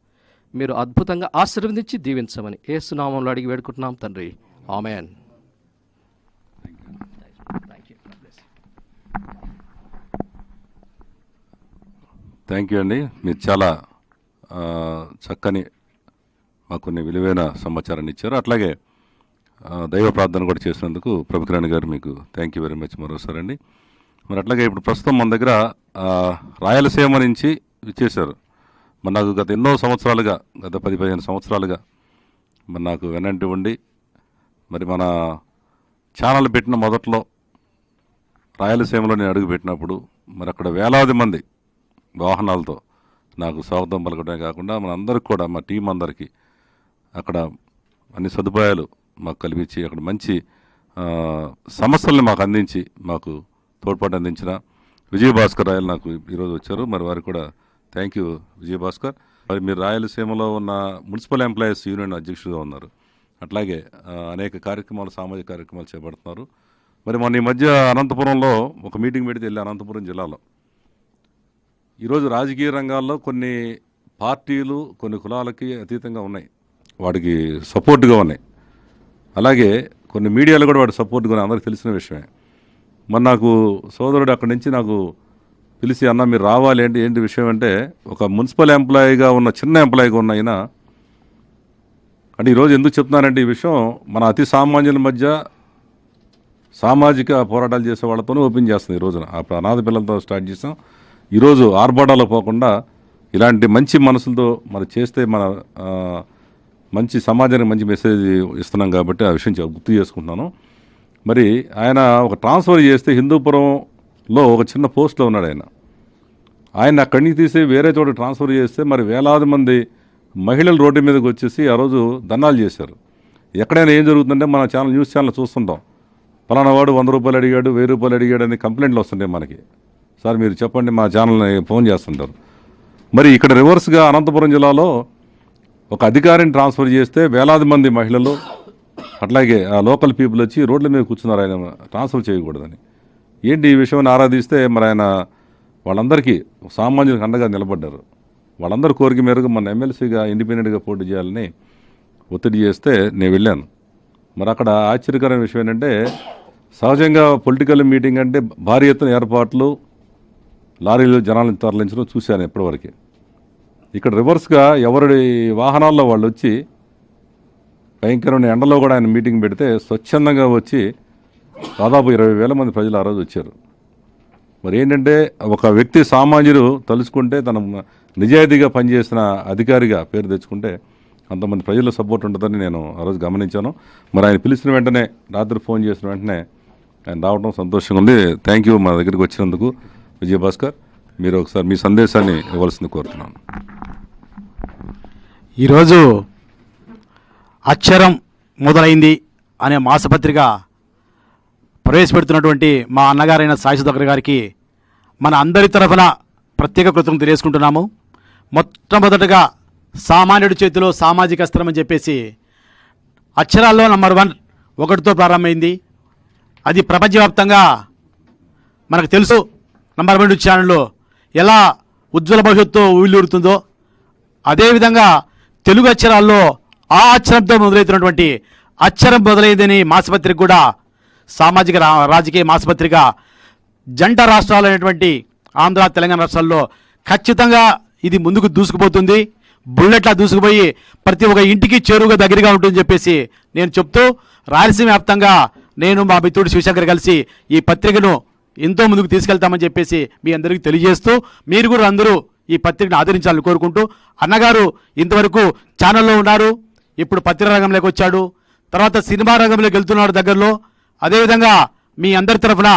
మీరు అద్భుతంగా ఆశీర్వదించి దీవించమని యేసు నామములో అడిగి వేడుకుంటున్నాం తండ్రి. ఆమేన్. థ్యాంక్ యూ అండి. మీరు చాలా చక్కని మాకు కొన్ని విలువైన సమాచారాన్ని ఇచ్చారు. అట్లాగే దైవ ప్రార్థన కూడా చేసినందుకు ప్రభుకిరణ్ గారు మీకు థ్యాంక్ యూ వెరీ మచ్ మరోసారి అండి. మరి అట్లాగే ఇప్పుడు ప్రస్తుతం మన దగ్గర రాయలసీమ నుంచి ఇచ్చేశారు. మరి నాకు గత ఎన్నో సంవత్సరాలుగా, గత 10-15 సంవత్సరాలుగా మరి నాకు వెనంటి ఉండి మరి మన ఛానల్ పెట్టిన మొదట్లో రాయలసీమలో నేను అడుగు పెట్టినప్పుడు మరి అక్కడ వేలాది మంది వాహనాలతో నాకు స్వాగతం పలకడమే కాకుండా మన అందరికి కూడా, మా టీం అందరికీ అక్కడ అన్ని సదుపాయాలు మాకు కల్పించి అక్కడ మంచి సమస్యల్ని మాకు అందించి మాకు తోడ్పాటు అందించిన విజయభాస్కర్ రాయలు నాకు ఈరోజు వచ్చారు. మరి వారికి కూడా థ్యాంక్ యూ విజయభాస్కర్. మరి మీరు రాయలసీమలో ఉన్న మున్సిపల్ ఎంప్లాయీస్ యూనియన్ అధ్యక్షుడిగా ఉన్నారు. అట్లాగే అనేక కార్యక్రమాలు, సామాజిక కార్యక్రమాలు చేపడుతున్నారు. మరి మొన్న ఈ మధ్య అనంతపురంలో ఒక మీటింగ్ పెడితే వెళ్ళి అనంతపురం జిల్లాలో ఈరోజు రాజకీయ రంగాల్లో కొన్ని పార్టీలు కొన్ని కులాలకి అతీతంగా ఉన్నాయి, వాటికి సపోర్ట్గా ఉన్నాయి. అలాగే కొన్ని మీడియాలు కూడా వాటి సపోర్ట్గా ఉన్నాయి, అందరికీ తెలిసిన విషయమే. మరి నాకు సోదరుడు అక్కడి నుంచి నాకు పిలిచి, అన్న మీరు రావాలి ఏంటి విషయం అంటే, ఒక మున్సిపల్ ఎంప్లాయీగా ఉన్న, చిన్న ఎంప్లాయీగా ఉన్న అయినా అంటే ఈరోజు ఎందుకు చెప్తున్నానంటే ఈ విషయం మన అతి సామాన్యుల మధ్య సామాజిక పోరాటాలు చేసే వాళ్ళతోనే ఓపెన్ చేస్తుంది. ఈ రోజున ఆ అనాథ పిల్లలతో స్టార్ట్ చేసాం. ఈరోజు ఆర్భాటాలు పోకుండా ఇలాంటి మంచి మనసులతో మరి చేస్తే మన మంచి సమాజానికి మంచి మెసేజ్ ఇస్తున్నాం కాబట్టి ఆ విషయం గుర్తు చేసుకుంటున్నాను. మరి ఆయన ఒక ట్రాన్స్ఫర్ చేస్తే హిందూపురంలో ఒక చిన్న పోస్ట్లో ఉన్నాడు ఆయన అక్కడి నుంచి తీసి వేరే చోట ట్రాన్స్ఫర్ చేస్తే మరి వేలాది మంది మహిళలు రోడ్డు మీదకి వచ్చేసి ఆ రోజు ధర్నాలు చేశారు. ఎక్కడైనా ఏం జరుగుతుందంటే మన ఛానల్, న్యూస్ ఛానల్ చూస్తుంటాం, పలానా వాడు 100 రూపాయలు అడిగాడు, 1000 రూపాయలు అడిగాడు అని కంప్లైంట్లు వస్తుంటాయి మనకి. సార్ మీరు చెప్పండి, మా ఛానల్ని ఫోన్ చేస్తుంటారు. మరి ఇక్కడ రివర్స్గా అనంతపురం జిల్లాలో ఒక అధికారిని ట్రాన్స్ఫర్ చేస్తే వేలాది మంది మహిళలు అట్లాగే ఆ లోకల్ పీపుల్ వచ్చి రోడ్ల మీద కూర్చున్నారు ఆయన ట్రాన్స్ఫర్ చేయకూడదని. ఏంటి ఈ విషయాన్ని ఆరాధిస్తే మరి ఆయన వాళ్ళందరికీ సామాన్యులకు అండగా నిలబడ్డారు. వాళ్ళందరి కోరిక మేరకు మన ఎమ్మెల్సీగా ఇండిపెండెంట్గా పోటీ చేయాలని ఒత్తిడి చేస్తే నేను వెళ్ళాను. మరి అక్కడ ఆశ్చర్యకరమైన విషయం ఏంటంటే, సహజంగా పొలిటికల్ మీటింగ్ అంటే భారీ ఎత్తున ఏర్పాట్లు, లారీలు జనాలను తరలించడం చూశాను ఇప్పటివరకు. ఇక్కడ రివర్స్గా ఎవరి వాహనాల్లో వాళ్ళు వచ్చి భయంకరమైన ఎండలో కూడా ఆయన మీటింగ్ పెడితే స్వచ్ఛందంగా వచ్చి దాదాపు 20,000 మంది ప్రజలు ఆ రోజు వచ్చారు. మరి ఏంటంటే ఒక వ్యక్తి సామాన్యుడు తలుచుకుంటే తన నిజాయితీగా పనిచేసిన అధికారిగా పేరు తెచ్చుకుంటే అంతమంది ప్రజల సపోర్ట్ ఉంటుందని నేను ఆ రోజు గమనించాను. మరి ఆయన పిలిచిన వెంటనే, రాత్రి ఫోన్ చేసిన వెంటనే ఆయన రావడం సంతోషంగా ఉంది. థ్యాంక్ యూ మా దగ్గరికి వచ్చినందుకు విజయభాస్కర్. మీరు ఒకసారి మీ సందేశాన్ని ఇవ్వాల్సింది కోరుతున్నాను. ఈరోజు అక్షరం మొదలైంది అనే మాసపత్రిక ప్రవేశపెడుతున్నటువంటి మా అన్నగారైన సాయి సుధాకర్ గారికి మన అందరి తరఫున ప్రత్యేక కృతజ్ఞతలు తెలియజేసుకుంటున్నాము. మొట్టమొదటగా సామాన్యుడి చేతిలో సామాజిక అస్త్రం అని చెప్పేసి అక్షరాల్లో నంబర్ 1 1తో ప్రారంభమైంది. అది ప్రపంచవ్యాప్తంగా మనకు తెలుసు. నంబర్ 1 ఛానల్లో ఎలా ఉజ్వల భవిష్యత్తు ఊళ్ళూరుతుందో, అదేవిధంగా తెలుగు అక్షరాల్లో ఆ అక్షరంతో మొదలవుతున్నటువంటి అక్షరం మొదలైందని మాసపత్రిక కూడా సామాజిక రాజకీయ మాసపత్రిక జంట రాష్ట్రాలు అనేటువంటి ఆంధ్ర తెలంగాణ రాష్ట్రాల్లో ఖచ్చితంగా ఇది ముందుకు దూసుకుపోతుంది. బుల్లెట్లా దూసుకుపోయి ప్రతి ఒక్క ఇంటికి చేరువుగా దగ్గరగా ఉంటుందని చెప్పేసి నేను చెప్తూ రాయలసీమ వ్యాప్తంగా నేను మా మిత్రుడు శివశంకర్ కలిసి ఈ పత్రికను ఎంతో ముందుకు తీసుకెళ్తామని చెప్పేసి మీ అందరికీ తెలియజేస్తూ మీరు కూడా అందరూ ఈ పత్రికను ఆదరించాలని కోరుకుంటూ, అన్నగారు ఇంతవరకు ఛానల్లో ఉన్నారు, ఇప్పుడు పత్రికా రంగంలోకి వచ్చాడు, తర్వాత సినిమా రంగంలోకి వెళ్తున్నాడు దగ్గరలో. అదేవిధంగా మీ అందరి తరఫున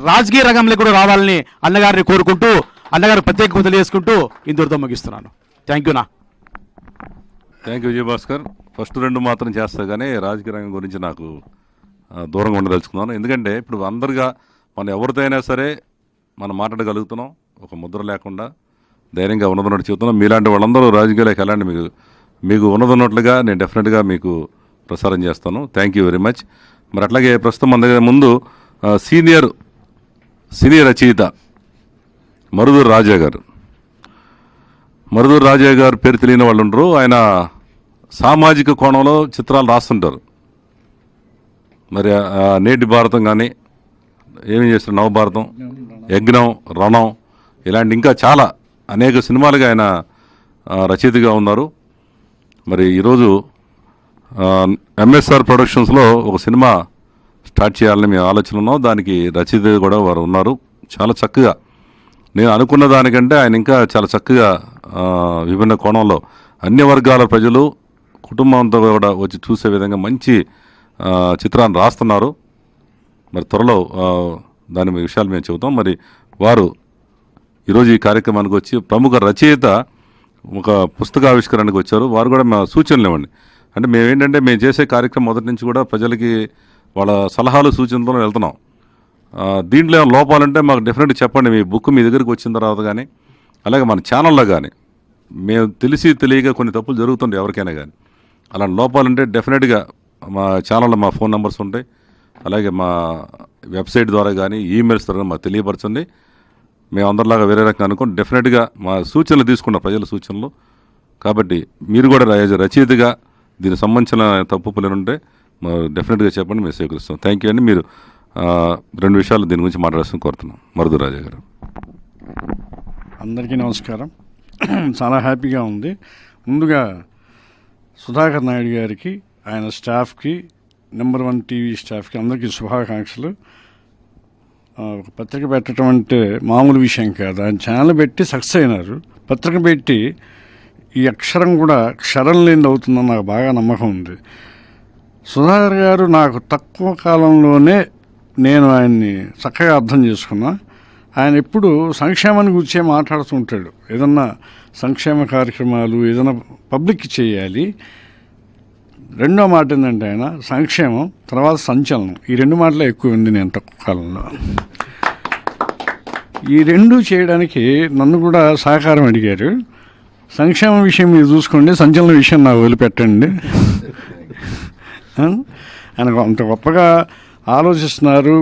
రాజకీయ రంగంలోకి కూడా రావాలని అన్నగారిని కోరుకుంటూ అన్నగారు ప్రత్యేకంగా తెలియజేసుకుంటూ ఇంతటితో ముగిస్తున్నాను. Thank you thank you Vijayabhaskar. First రెండు మాత్రం చేస్తా కానీ రాజకీయ రంగం గురించి నాకు దూరంగా ఉండదలుచుకున్నాను. ఎందుకంటే ఇప్పుడు అందరిగా మనం ఎవరితో అయినా సరే మనం మాట్లాడగలుగుతున్నాం, ఒక ముద్ర లేకుండా ధైర్యంగా ఉన్నదన్నట్టు చెబుతున్నాం. మీలాంటి వాళ్ళందరూ రాజకీయాలకు వెళ్ళండి, మీకు ఉన్నదన్నట్లుగా నేను డెఫినెట్గా మీకు ప్రసారం చేస్తాను. Thank you very much. మరి అట్లాగే ప్రస్తుతం మన దగ్గర ముందు సీనియర్ రచయిత మరుదూరు రాజా గారు. మరుదూరు రాజా గారు పేరు తెలియని వాళ్ళు ఉండరు. ఆయన సామాజిక కోణంలో చిత్రాలు రాస్తుంటారు. మరి నేటి భారతం కానీ ఏమేం చేస్తారు, నవభారతం, యజ్ఞం, రణం, ఇలాంటి ఇంకా చాలా అనేక సినిమాలుగా ఆయన రచయితగా ఉన్నారు. మరి ఈరోజు ఎంఎస్ఆర్ ప్రొడక్షన్స్లో ఒక సినిమా స్టార్ట్ చేయాలని మేము ఆలోచన ఉన్నాం. దానికి రచయిత కూడా వారు ఉన్నారు. చాలా చక్కగా నేను అనుకున్న దానికంటే ఆయన ఇంకా చాలా చక్కగా విభిన్న కోణంలో అన్ని వర్గాల ప్రజలు కుటుంబంతో కూడా వచ్చి చూసే విధంగా మంచి చిత్రాన్ని రాస్తున్నారు. మరి త్వరలో దాని విషయాలు మేము చెబుతాం. మరి వారు ఈరోజు ఈ కార్యక్రమానికి వచ్చి ప్రముఖ రచయిత ఒక పుస్తకావిష్కరణకు వచ్చారు. వారు కూడా మా సూచనలు ఇవ్వండి. అంటే మేమేంటంటే మేము చేసే కార్యక్రమం మొదటి నుంచి కూడా ప్రజలకి వాళ్ళ సలహాలు సూచనలతో వెళ్తున్నాం. దీంట్లో ఏమైనా లోపాలంటే మాకు డెఫినెట్గా చెప్పండి. మీ బుక్ మీ దగ్గరికి వచ్చిన తర్వాత కానీ అలాగే మన ఛానల్లో కానీ మేము తెలియక కొన్ని తప్పులు జరుగుతుండే ఎవరికైనా కానీ అలాంటి లోపాలంటే డెఫినెట్గా మా ఛానల్లో మా ఫోన్ నెంబర్స్ ఉంటాయి. అలాగే మా వెబ్సైట్ ద్వారా కానీ ఈమెయిల్స్ ద్వారా మాకు తెలియపరచండి. మేము అందరిలాగా వేరే రకంగా అనుకోండి. డెఫినెట్గా మా సూచనలు తీసుకున్నాం, ప్రజల సూచనలు. కాబట్టి మీరు కూడా రచయితగా దీనికి సంబంధించిన తప్పులు ఉంటే డెఫినెట్గా చెప్పండి, మేము స్వీకరిస్తాం. థ్యాంక్ యూ అండి. మీరు రెండు విషయాలు దీని గురించి మాట్లాడాల్సిన కోరుతున్నాం. మరుదూరు రాజా గారు. అందరికీ నమస్కారం. చాలా హ్యాపీగా ఉంది. ముందుగా సుధాకర్ నాయుడు గారికి, ఆయన స్టాఫ్కి, నెంబర్ 1 టీవీ స్టాఫ్కి అందరికీ శుభాకాంక్షలు. ఒక పత్రిక పెట్టడం అంటే మామూలు విషయం కాదు. ఆయన ఛానల్ పెట్టి సక్సెస్ అయినారు. పత్రిక పెట్టి ఈ అక్షరం కూడా క్షరం లేనిది అవుతుందని నాకు బాగా నమ్మకం ఉంది. సుధాకర్ గారు నాకు తక్కువ కాలంలోనే నేను ఆయన్ని చక్కగా అర్థం చేసుకున్నా. ఆయన ఎప్పుడు సంక్షేమాన్ని గురించే మాట్లాడుతుంటాడు. ఏదన్నా సంక్షేమ కార్యక్రమాలు ఏదైనా పబ్లిక్కి చేయాలి. రెండో మాట ఏంటంటే ఆయన సంక్షేమం తర్వాత సంచలనం, ఈ రెండు మాటలే ఎక్కువ ఉంది నేను తక్కువ కాలంలో. ఈ రెండు చేయడానికి నన్ను కూడా సహకారం అడిగారు. సంక్షేమ విషయం మీరు చూసుకోండి, సంచలన విషయం నాకు వదిలిపెట్టండి. ఆయన అంత గొప్పగా ఆలోచిస్తున్నారు.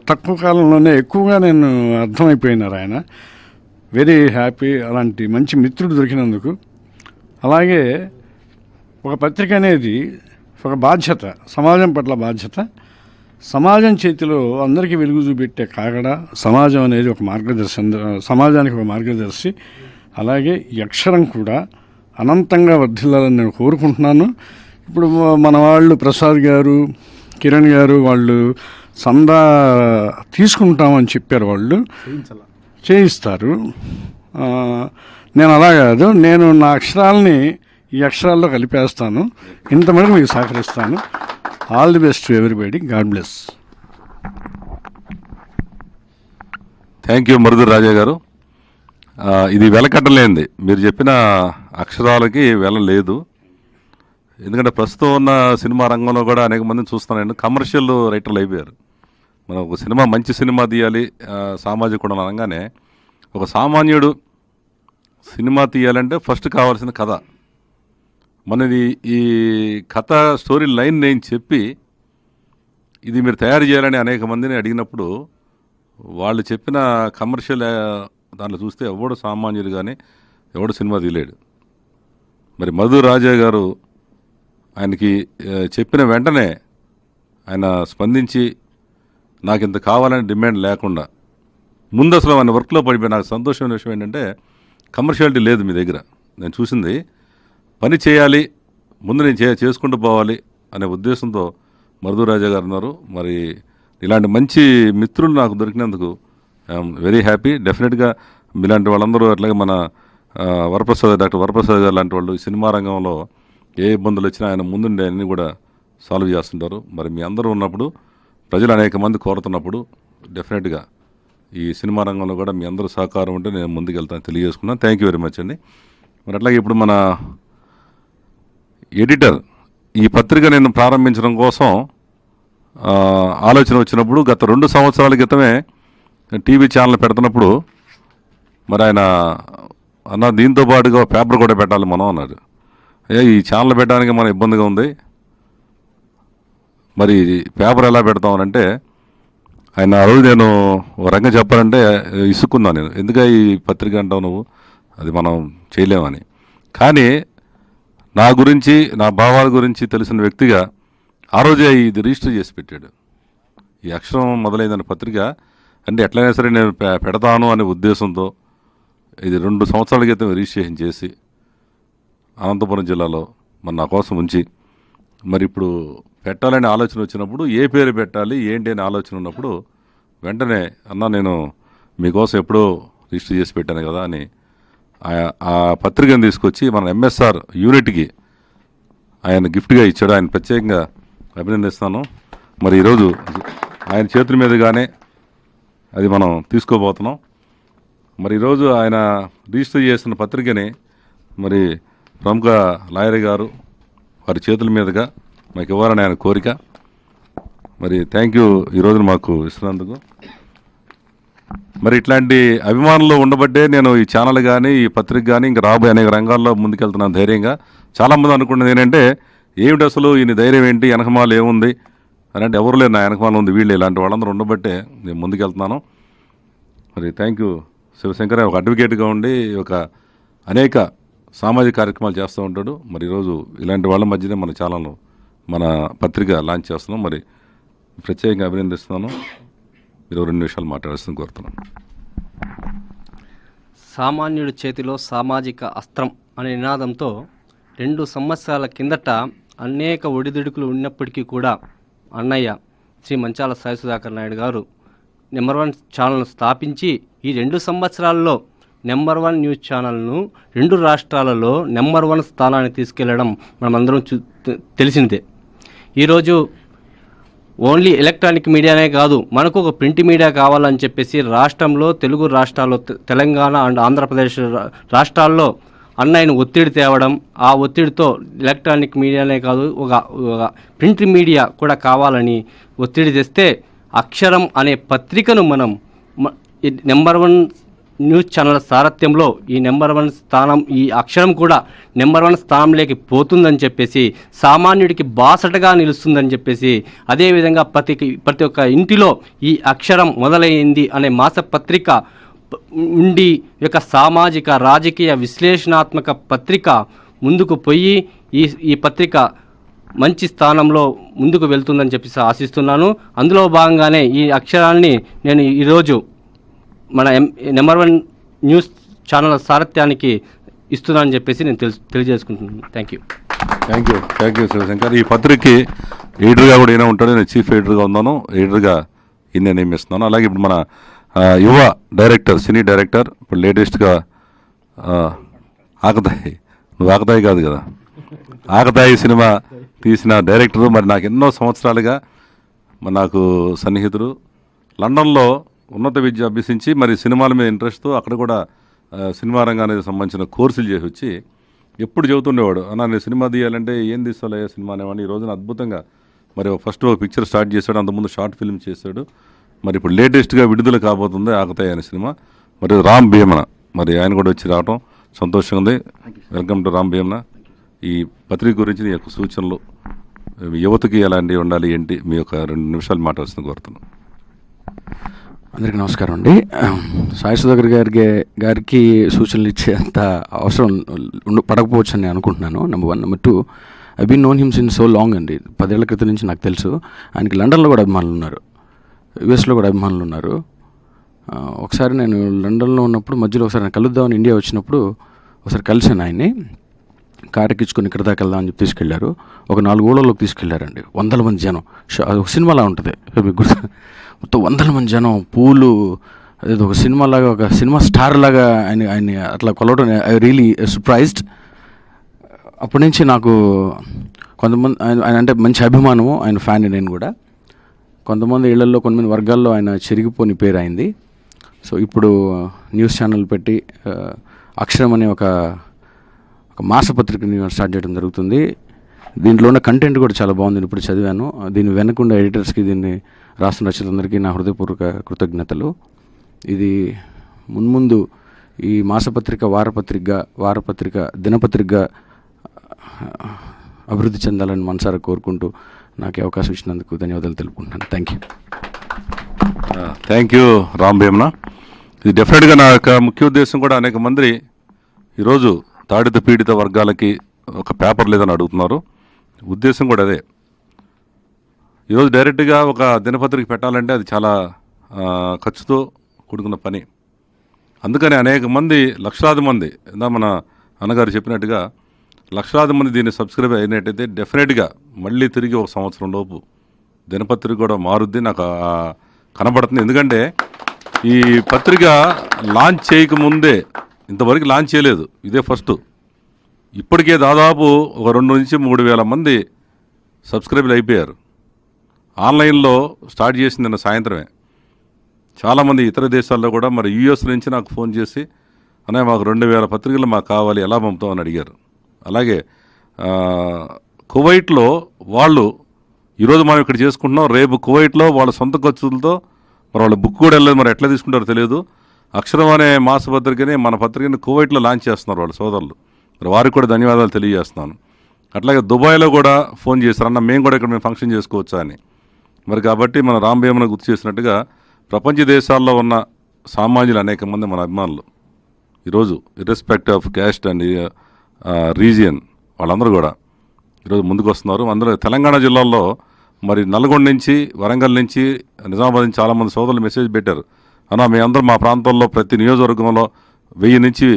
తక్కువ కాలంలోనే ఎక్కువగా నేను అర్థమైపోయినారు ఆయన. వెరీ హ్యాపీ అలాంటి మంచి మిత్రుడు దొరికినందుకు. అలాగే ఒక పత్రిక అనేది ఒక బాధ్యత, సమాజం పట్ల బాధ్యత. సమాజం చేతిలో అందరికీ వెలుగు చూపెట్టే కాగడ సమాజం అనేది ఒక సమాజానికి ఒక మార్గదర్శి. అలాగే ఈ అక్షరం కూడా అనంతంగా వర్ధిల్లాలని నేను కోరుకుంటున్నాను. ఇప్పుడు మన వాళ్ళు ప్రసాద్ గారు, కిరణ్ గారు వాళ్ళు సందా తీసుకుంటామని చెప్పారు. వాళ్ళు చేయిస్తారు. నేను అలా కాదు, నేను నా అక్షరాలని ఈ అక్షరాల్లో కలిపేస్తాను. ఇంతమంది మీకు సహకరిస్తాను. All the best to everybody. God bless. Thank you Maruduru Raja గారు. ఇది వెలకట్టలేంది. మీరు చెప్పిన అక్షరాలకి వెల లేదు. ఎందుకంటే ప్రస్తుతం ఉన్న సినిమా రంగంలో కూడా అనేక మందిని చూస్తున్నాను. కమర్షియల్ రైటర్లు అయిపోయారు. మనం ఒక సినిమా మంచి సినిమా తీయాలి, సామాజిక కూడా అనగానే ఒక సామాన్యుడు సినిమా తీయాలంటే ఫస్ట్ కావాల్సిన కథ. మనది ఈ కథ స్టోరీ లైన్ నేను చెప్పి ఇది మీరు తయారు చేయాలని అనేక మందిని అడిగినప్పుడు వాళ్ళు చెప్పిన కమర్షియల్ దాంట్లో చూస్తే ఎవడు సామాన్యుడు కానీ ఎవడు సినిమా తీయలేడు. మరి మధుర్ రాజా గారు ఆయనకి చెప్పిన వెంటనే ఆయన స్పందించి నాకు ఇంత కావాలని డిమాండ్ లేకుండా ముందు అసలు ఆయన వర్క్లో పడిపోయి నాకు సంతోషమైన విషయం ఏంటంటే కమర్షియాలిటీ లేదు మీ దగ్గర. నేను చూసింది పని చేయాలి, ముందు నేను చేసుకుంటూ పోవాలి అనే ఉద్దేశంతో మరుదు రాజా గారు ఉన్నారు. మరి ఇలాంటి మంచి మిత్రులు నాకు దొరికినందుకు ఐఎమ్ వెరీ హ్యాపీ. డెఫినెట్గా ఇలాంటి వాళ్ళందరూ అట్లాగే మన డాక్టర్ వరప్రసాద్ గారు లాంటి వాళ్ళు సినిమా రంగంలో ఏ ఇబ్బందులు వచ్చినా ఆయన ముందుండే అన్నీ కూడా సాల్వ్ చేస్తుంటారు. మరి మీ అందరూ ఉన్నప్పుడు ప్రజలు అనేక మంది కోరుతున్నప్పుడు డెఫినెట్గా ఈ సినిమా రంగంలో కూడా మీ అందరూ సహకారం ఉంటే నేను ముందుకు వెళ్తాను తెలియజేసుకున్నాను. థ్యాంక్ యూ వెరీ మచ్ అండి. మరి అట్లాగే ఇప్పుడు మన ఎడిటర్ ఈ పత్రిక నేను ప్రారంభించడం కోసం ఆలోచన వచ్చినప్పుడు గత 2 సంవత్సరాల క్రితమే టీవీ ఛానల్ పెడుతున్నప్పుడు మరి ఆయన అన్న దీంతో పాటుగా పేపర్ కూడా పెట్టాలి మనం అన్నారు. ఈ ఛానల్ పెట్టడానికి మన ఇబ్బందిగా ఉంది, మరి పేపర్ ఎలా పెడతామనంటే ఆయన ఆ రోజు నేను ఒక రంగం చెప్పాలంటే ఇసుక్కున్నాను నేను. ఎందుక ఈ పత్రిక అంటావు నువ్వు, అది మనం చేయలేమని. కానీ నా గురించి నా భావాల గురించి తెలిసిన వ్యక్తిగా ఆ రోజే ఇది రిజిస్టర్ చేసి పెట్టాడు. ఈ అక్షరం మొదలైందని పత్రిక అంటే ఎట్లయినా సరే నేను పెడతాను అనే ఉద్దేశంతో ఇది 2 సంవత్సరాల క్రితం రిజిస్ట్రేషన్ చేసి అనంతపురం జిల్లాలో మరి నా కోసం ఉంచి మరి ఇప్పుడు పెట్టాలనే ఆలోచన వచ్చినప్పుడు ఏ పేరు పెట్టాలి ఏంటి అనే ఆలోచన ఉన్నప్పుడు వెంటనే అన్న నేను మీకోసం ఎప్పుడో రిజిస్టర్ చేసి పెట్టాను కదా అని ఆ పత్రికను తీసుకొచ్చి మన ఎంఎస్ఆర్ యూనిట్కి ఆయన గిఫ్ట్గా ఇచ్చాడు. ఆయన ప్రత్యేకంగా అభినందిస్తాను. మరి ఈరోజు ఆయన చేతుల మీదుగానే అది మనం తీసుకోబోతున్నాం. మరి ఈరోజు ఆయన రిజిస్టర్ చేసిన పత్రికని మరి ప్రముఖ లాయర్ గారు వారి చేతుల మీదుగా మాకు ఇవ్వాలని ఆయన కోరిక. మరి థ్యాంక్ యూ ఈరోజు మాకు ఇస్తున్నందుకు. మరి ఇట్లాంటి అభిమానులు ఉండబట్టే నేను ఈ ఛానల్ కానీ ఈ పత్రిక కానీ ఇంకా రాబోయే అనేక రంగాల్లో ముందుకెళ్తున్నాను ధైర్యంగా. చాలామంది అనుకున్నది ఏంటంటే ఏమిటి అసలు ఈయన ధైర్యం ఏంటి, వెనకమాల ఏముంది అని అంటే ఎవరు లేరు, నా వెనకమాల ఉంది వీళ్ళు. ఇలాంటి వాళ్ళందరూ ఉండబట్టే నేను ముందుకెళ్తున్నాను. మరి థ్యాంక్ యూ శివశంకర్. ఒక అడ్వకేట్గా ఉండి ఒక అనేక సామాజిక కార్యక్రమాలు చేస్తూ ఉంటాడు. మరి ఈరోజు ఇలాంటి వాళ్ళ మధ్యనే మన ఛానల్ మన పత్రిక లాంచ్ చేస్తున్నాం. మరి ప్రత్యేకంగా అభినందిస్తున్నాను. మీరు 2 నిమిషాలు మాట్లాడాల్సింది కోరుతున్నాను. సామాన్యుడి చేతిలో సామాజిక అస్త్రం అనే నినాదంతో 2 సంవత్సరాల కిందట అనేక ఒడిదుడుకులు ఉన్నప్పటికీ కూడా అన్నయ్య శ్రీ మంచాల సాయి సుధాకర్ నాయుడు గారు నెంబర్ 1 ఛానల్ను స్థాపించి ఈ 2 సంవత్సరాల్లో నెంబర్ 1 న్యూస్ ఛానల్ను 2 రాష్ట్రాలలో నెంబర్ 1 స్థానాన్ని తీసుకెళ్లడం మనమందరం తెలిసిందే. ఈరోజు ఓన్లీ ఎలక్ట్రానిక్ మీడియానే కాదు, మనకు ఒక ప్రింట్ మీడియా కావాలని చెప్పేసి రాష్ట్రంలో తెలుగు రాష్ట్రాల్లో తెలంగాణ అండ్ ఆంధ్రప్రదేశ్ రాష్ట్రాల్లో అన్నయ్యను ఒత్తిడి తేవడం, ఆ ఒత్తిడితో ఎలక్ట్రానిక్ మీడియానే కాదు ఒక ప్రింట్ మీడియా కూడా కావాలని ఒత్తిడి తెస్తే అక్షరం అనే పత్రికను మనం నెంబర్ 1 న్యూస్ ఛానల్ సారథ్యంలో ఈ నెంబర్ 1 స్థానం, ఈ అక్షరం కూడా నెంబర్ 1 స్థానంలోకి పోతుందని చెప్పేసి, సామాన్యుడికి బాసటగా నిలుస్తుందని చెప్పేసి, అదేవిధంగా ప్రతి ఒక్క ఇంటిలో ఈ అక్షరం మొదలైంది అనే మాసపత్రిక ఉండి యొక్క సామాజిక రాజకీయ విశ్లేషణాత్మక పత్రిక ముందుకు పోయి ఈ పత్రిక మంచి స్థానంలో ముందుకు వెళ్తుందని చెప్పేసి ఆశిస్తున్నాను. అందులో భాగంగానే ఈ అక్షరాన్ని నేను ఈరోజు మన నెంబర్ 1 న్యూస్ ఛానల్ సారథ్యానికి ఇస్తున్నానని చెప్పేసి నేను తెలియజేసుకుంటున్నాను. Thank you Shivashankar. ఈ పత్రికకి ఎడిటర్గా కూడా ఈయన ఉంటాడు. నేను చీఫ్ ఎడిటర్గా ఉన్నాను. ఎడిటర్గా ఈయన నియమిస్తున్నాను. అలాగే ఇప్పుడు మన యువ డైరెక్టర్, సినీ డైరెక్టర్, ఇప్పుడు లేటెస్ట్గా ఆకతాయి, నువ్వు ఆకతాయి కాదు కదా, ఆకతాయి సినిమా తీసిన డైరెక్టరు. మరి నాకు ఎన్నో సంవత్సరాలుగా నాకు సన్నిహితుడు, లండన్లో ఉన్నత విద్య అభ్యసించి మరి సినిమాల మీద ఇంట్రెస్ట్తో అక్కడ కూడా సినిమా రంగానికి సంబంధించిన కోర్సులు చేసి వచ్చి ఎప్పుడు చెబుతుండేవాడు, అన్న నేను సినిమా తీయాలంటే ఏం తీసుకోలే సినిమా అనేవాడిని. ఈ రోజున అద్భుతంగా మరి ఫస్ట్ ఒక పిక్చర్ స్టార్ట్ చేశాడు, అంతకుముందు షార్ట్ ఫిల్మ్ చేశాడు. మరి ఇప్పుడు లేటెస్ట్గా విడుదల కాబోతుంది ఆకతాయి అనే సినిమా. మరి రామ్ భీమన మరి ఆయన కూడా వచ్చి రావడం సంతోషంగా ఉంది. Welcome to Ram Bhimana. ఈ పత్రిక గురించి నీ యొక్క సూచనలు, యువతకి ఎలాంటివి ఉండాలి ఏంటి, మీ యొక్క 2 నిమిషాలు మాట్లాడుతుంది కోరుతున్నాను. అందరికీ నమస్కారం అండి. సాయి సుధాకర్ గారికి సూచనలు ఇచ్చే అంత అవసరం పడకపోవచ్చు అని అనుకుంటున్నాను. Number 1. Number 2, I been known him since so long అండి. 10 ఏళ్ల క్రితం నుంచి నాకు తెలుసు. ఆయనకి లండన్లో కూడా అభిమానులు ఉన్నారు, యుఎస్లో కూడా అభిమానులు ఉన్నారు. ఒకసారి నేను లండన్లో ఉన్నప్పుడు మధ్యలో ఒకసారి నేను కలుద్దామని ఇండియా వచ్చినప్పుడు ఒకసారి కలిసాను ఆయన్ని. కారు ఎక్కించుకొని ఇక్కడ దాకా వెళ్దామని చెప్పి తీసుకెళ్లారు. ఒక 4 ఊళ్ళలోకి తీసుకెళ్లారండి. 100 మంది జనం. ఒక సినిమాలా ఉంటుంది మీకు గుర్తు, మొత్తం 100 మంది జనం, పూలు, అదేదో ఒక సినిమాలాగా, ఒక సినిమా స్టార్ లాగా ఆయన అట్లా కొలవడం ఐ రియలీ సర్ప్రైజ్డ్. అప్పటి నుంచి నాకు కొంతమంది ఆయన అంటే మంచి అభిమానము, ఆయన ఫ్యాన్ నేను కూడా. కొంతమంది ఇళ్లలో, కొంతమంది వర్గాల్లో ఆయన చెరిగిపోని పేరు అయింది. సో ఇప్పుడు న్యూస్ ఛానల్ పెట్టి అక్షరం అనే ఒక మాసపత్రికని స్టార్ట్ చేయడం జరుగుతుంది. దీంట్లో ఉన్న కంటెంట్ కూడా చాలా బాగుంది, ఇప్పుడు చదివాను. దీన్ని వెనకుండా ఎడిటర్స్కి, దీన్ని రాసిన రచయితలందరికీ నా హృదయపూర్వక కృతజ్ఞతలు. ఇది మున్ముందు ఈ మాసపత్రిక వారపత్రిక దినపత్రికగా అభివృద్ధి చెందాలని మనసారా కోరుకుంటూ నాకు అవకాశం ఇచ్చినందుకు ధన్యవాదాలు తెలుపుకుంటున్నాను. Thank you Ram Bhimana. ఇది డెఫినెట్గా నా యొక్క ముఖ్య ఉద్దేశం కూడా, అనేక మంది ఈరోజు తాడిత పీడిత వర్గాలకి ఒక పేపర్ లేదని అడుగుతున్నారు. ఉద్దేశం కూడా అదే. ఈరోజు డైరెక్ట్గా ఒక దినపత్రిక పెట్టాలంటే అది చాలా ఖర్చుతో కూడుకున్న పని. అందుకని అనేక మంది, లక్షలాది మంది, మన అన్నగారు చెప్పినట్టుగా లక్షలాది మంది దీన్ని సబ్స్క్రైబ్ అయినట్టయితే డెఫినెట్గా మళ్ళీ తిరిగి 1 సంవత్సరం లోపు దినపత్రిక కూడా మారుద్ది నాకు కనబడుతుంది. ఎందుకంటే ఈ పత్రిక లాంచ్ చేయకముందే, ఇంతవరకు లాంచ్ చేయలేదు, ఇదే ఫస్ట్. ఇప్పటికే దాదాపు ఒక 2 నుంచి 3 వేల మంది సబ్స్క్రైబర్లు అయిపోయారు. ఆన్లైన్లో స్టార్ట్ చేసింది నిన్న సాయంత్రమే. చాలామంది ఇతర దేశాల్లో కూడా, మరి యూఎస్ నుంచి నాకు ఫోన్ చేసి, అనే మాకు 2000 పత్రికలు మాకు కావాలి, ఎలా పంపుతామని అడిగారు. అలాగే కువైట్లో వాళ్ళు, ఈరోజు మనం ఇక్కడ చేసుకుంటున్నాం, రేపు కువైట్లో వాళ్ళ సొంత ఖర్చులతో, మరి వాళ్ళ బుక్ కూడా వెళ్ళలేదు, మరి ఎట్లా తీసుకుంటారో తెలియదు, అక్షరం అనే మాసపత్రికని, మన పత్రికని కువైట్లో లాంచ్ చేస్తున్నారు వాళ్ళ సోదరులు. మరి వారికి కూడా ధన్యవాదాలు తెలియజేస్తున్నాను. అట్లాగే దుబాయ్లో కూడా ఫోన్ చేశారు, అన్న మేము కూడా ఇక్కడ మేము ఫంక్షన్ చేసుకోవచ్చా అని. మరి కాబట్టి మన రామ్ భీమన గుర్తు చేసినట్టుగా ప్రపంచ దేశాల్లో ఉన్న సామాన్యులు అనేక మంది మన అభిమానులు ఈరోజు ఇర్రెస్పెక్ట్ ఆఫ్ క్యాస్ట్ అండ్ రీజియన్ వాళ్ళందరూ కూడా ఈరోజు ముందుకు వస్తున్నారు. అందరూ తెలంగాణ జిల్లాల్లో, మరి నల్గొండ నుంచి, వరంగల్ నుంచి, నిజామాబాద్ నుంచి చాలామంది సోదరులు మెసేజ్ పెట్టారు, అన్న మీ అందరూ మా ప్రాంతంలో ప్రతి నియోజకవర్గంలో 1000 నుంచి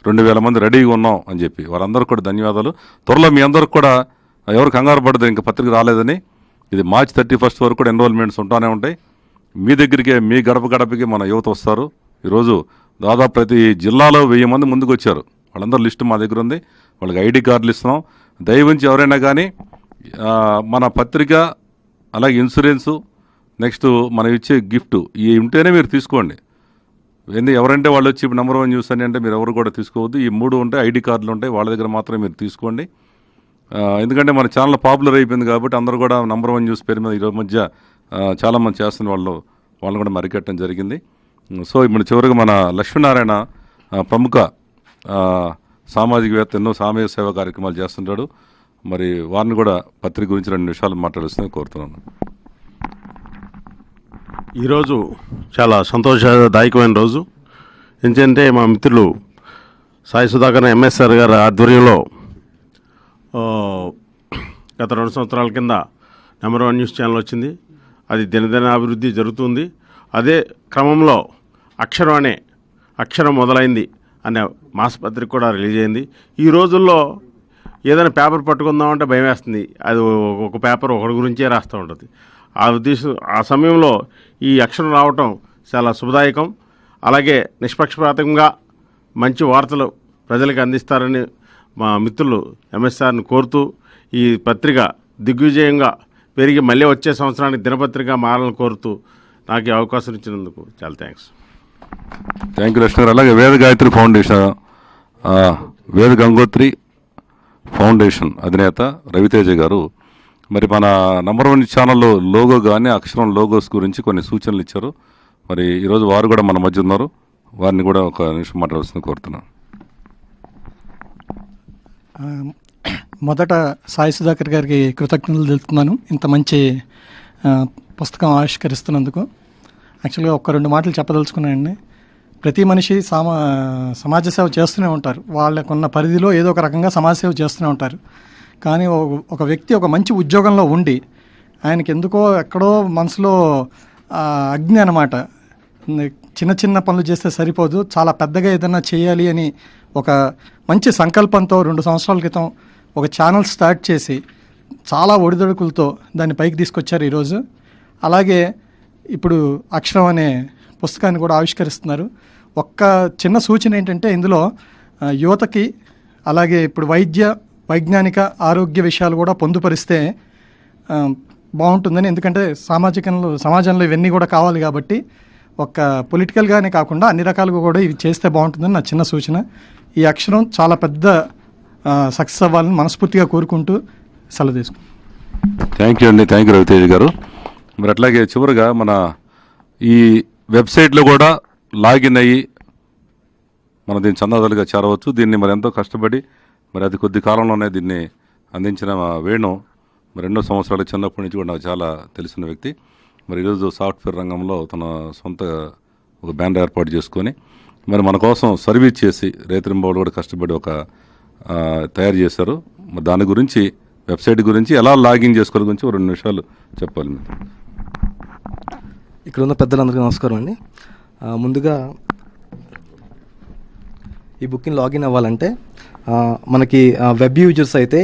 2000 మంది రెడీగా ఉన్నాం అని చెప్పి. వారందరూ కూడా ధన్యవాదాలు. త్వరలో మీ అందరికి కూడా, ఎవరు కంగారు పడదు, ఇంకా పత్రిక రాలేదని, ఇది March 31 వరకు కూడా ఎన్రోల్మెంట్స్ ఉంటానే ఉంటాయి. మీ దగ్గరికే, మీ గడపకి మన యువత వస్తారు. ఈరోజు దాదాపు ప్రతి జిల్లాలో 1000 మంది ముందుకు వచ్చారు. వాళ్ళందరూ లిస్టు మా దగ్గర ఉంది. వాళ్ళకి ID కార్డులు ఇస్తున్నాం. దయవుంచి ఎవరైనా కానీ మన పత్రిక, అలాగే ఇన్సూరెన్సు, నెక్స్ట్ మనం ఇచ్చే గిఫ్ట్ ఇవి ఉంటేనే మీరు తీసుకోండి. ఎవరంటే వాళ్ళు వచ్చి నెంబర్ 1 న్యూస్ అని అంటే మీరు ఎవరు కూడా తీసుకోవద్దు. ఈ 3 ఉంటాయి, ID కార్డులు ఉంటాయి, వాళ్ళ దగ్గర మాత్రమే మీరు తీసుకోండి. ఎందుకంటే మన ఛానల్ పాపులర్ అయిపోయింది కాబట్టి అందరూ కూడా నెంబర్ 1 న్యూస్ పేరు మీద ఈరోజు మధ్య చాలామంది చేస్తున్న వాళ్ళని కూడా మరికట్టడం జరిగింది. సో ఇప్పుడు చివరిగా మన లక్ష్మీనారాయణ ప్రముఖ సామాజికవేత్త, ఎన్నో సామాజిక సేవా కార్యక్రమాలు చేస్తుంటాడు. మరి వారిని కూడా పత్రిక గురించి 2 నిమిషాలు మాట్లాడుతుందని కోరుతున్నాను. ఈరోజు చాలా సంతోషదాయకమైన రోజు. ఎందుకంటే మా మిత్రులు సాయి సుధాకర్ MSR గారి ఆధ్వర్యంలో గత 2 సంవత్సరాల కింద నెంబర్ 1 న్యూస్ ఛానల్ వచ్చింది. అది దినదిన అభివృద్ధి జరుగుతుంది. అదే క్రమంలో అక్షరం మొదలైంది అనే మాసపత్రిక కూడా రిలీజ్ అయింది. ఈ రోజుల్లో ఏదైనా పేపర్ పట్టుకుందామంటే భయం వేస్తుంది. అది ఒక పేపర్ ఒకటి గురించే రాస్తూ ఉంటుంది. ఆ సమయంలో ఈ అక్షరం రావటం చాలా శుభదాయకం. అలాగే నిష్పక్షపాతంగా మంచి వార్తలు ప్రజలకు అందిస్తారని మా మిత్రులు MSRని కోరుతూ, ఈ పత్రిక దిగ్విజయంగా పెరిగి మళ్ళీ వచ్చే సంవత్సరానికి దినపత్రిక మారాలని కోరుతూ నాకు ఈ అవకాశం ఇచ్చినందుకు చాలా థ్యాంక్స్. థ్యాంక్ యూ లక్ష్మణ్ గారు. అలాగే వేద గాయత్రి ఫౌండేషన్, వేద గంగోత్రి ఫౌండేషన్ అధినేత రవితేజ గారు మరి మన నెంబర్ 1 ఛానల్లో లోగో కానీ, అక్షరం లోగోస్ గురించి కొన్ని సూచనలు ఇచ్చారు. మరి ఈరోజు వారు కూడా మన మధ్య ఉన్నారు. వారిని కూడా ఒక నిమిషం మాట్లాడాల్సింది కోరుతున్నాను. మొదట సాయి సుధాకర్ గారికి కృతజ్ఞతలు తెలుపుతున్నాను, ఇంత మంచి పుస్తకం ఆవిష్కరిస్తున్నందుకు. యాక్చువల్గా 1-2 మాటలు చెప్పదలుచుకున్నానండి. ప్రతి మనిషి సమాజ సేవ చేస్తూనే ఉంటారు. వాళ్ళకున్న పరిధిలో ఏదో ఒక రకంగా సమాజ సేవ చేస్తూనే ఉంటారు. కానీ ఒక వ్యక్తి ఒక మంచి ఉద్యోగంలో ఉండి ఆయనకి ఎందుకో ఎక్కడో మనసులో అగ్ని అన్నమాట. చిన్న చిన్న పనులు చేస్తే సరిపోదు, చాలా పెద్దగా ఏదైనా చేయాలి అని ఒక మంచి సంకల్పంతో 2 సంవత్సరాల క్రితం ఒక ఛానల్ స్టార్ట్ చేసి చాలా ఒడిదొడుకులతో దాన్ని పైకి తీసుకొచ్చారు ఈరోజు. అలాగే ఇప్పుడు అక్షరం అనే పుస్తకాన్ని కూడా ఆవిష్కరిస్తున్నారు. ఒక్క చిన్న సూచన ఏంటంటే ఇందులో యువతకి అలాగే ఇప్పుడు వైజ్ఞానిక ఆరోగ్య విషయాలు కూడా పొందుపరిస్తే బాగుంటుందని. ఎందుకంటే సమాజంలో ఇవన్నీ కూడా కావాలి కాబట్టి ఒక పొలిటికల్గానే కాకుండా అన్ని రకాలుగా కూడా ఇవి చేస్తే బాగుంటుందని నా చిన్న సూచన. ఈ అక్షరం చాలా పెద్ద సక్సెస్ అవ్వాలని మనస్ఫూర్తిగా కోరుకుంటూ సెలవు తీసుకుంటాం. థ్యాంక్ యూ అండి, థ్యాంక్ యూ రవితేజ్ గారు. మరి అట్లాగే చివరిగా మన ఈ వెబ్సైట్లో కూడా లాగిన్ అయ్యి మనం దీన్ని చందాదారులుగా చేరవచ్చు. దీన్ని మరి ఎంతో కష్టపడి మరి అతి కొద్ది కాలంలోనే దీన్ని అందించిన వేణు మరి 2 సంవత్సరాల చిన్నప్పటి నుంచి కూడా నాకు చాలా తెలిసిన వ్యక్తి. మరి ఈరోజు సాఫ్ట్వేర్ రంగంలో తన సొంత ఒక బ్యాండ్ ఏర్పాటు చేసుకొని మరి మన కోసం సర్వీస్ చేసి రైతురింబావులు కూడా కష్టపడి ఒక తయారు చేశారు. మరి దాని గురించి వెబ్సైట్ గురించి ఎలా లాగిన్ చేసుకోవాలి గురించి 2 నిమిషాలు చెప్పాలి మీరు. ఇక్కడ ఉన్న పెద్దలందరికీ నమస్కారం అండి. ముందుగా ఈ బుక్ని లాగిన్ అవ్వాలంటే మనకి వెబ్ యూజర్స్ అయితే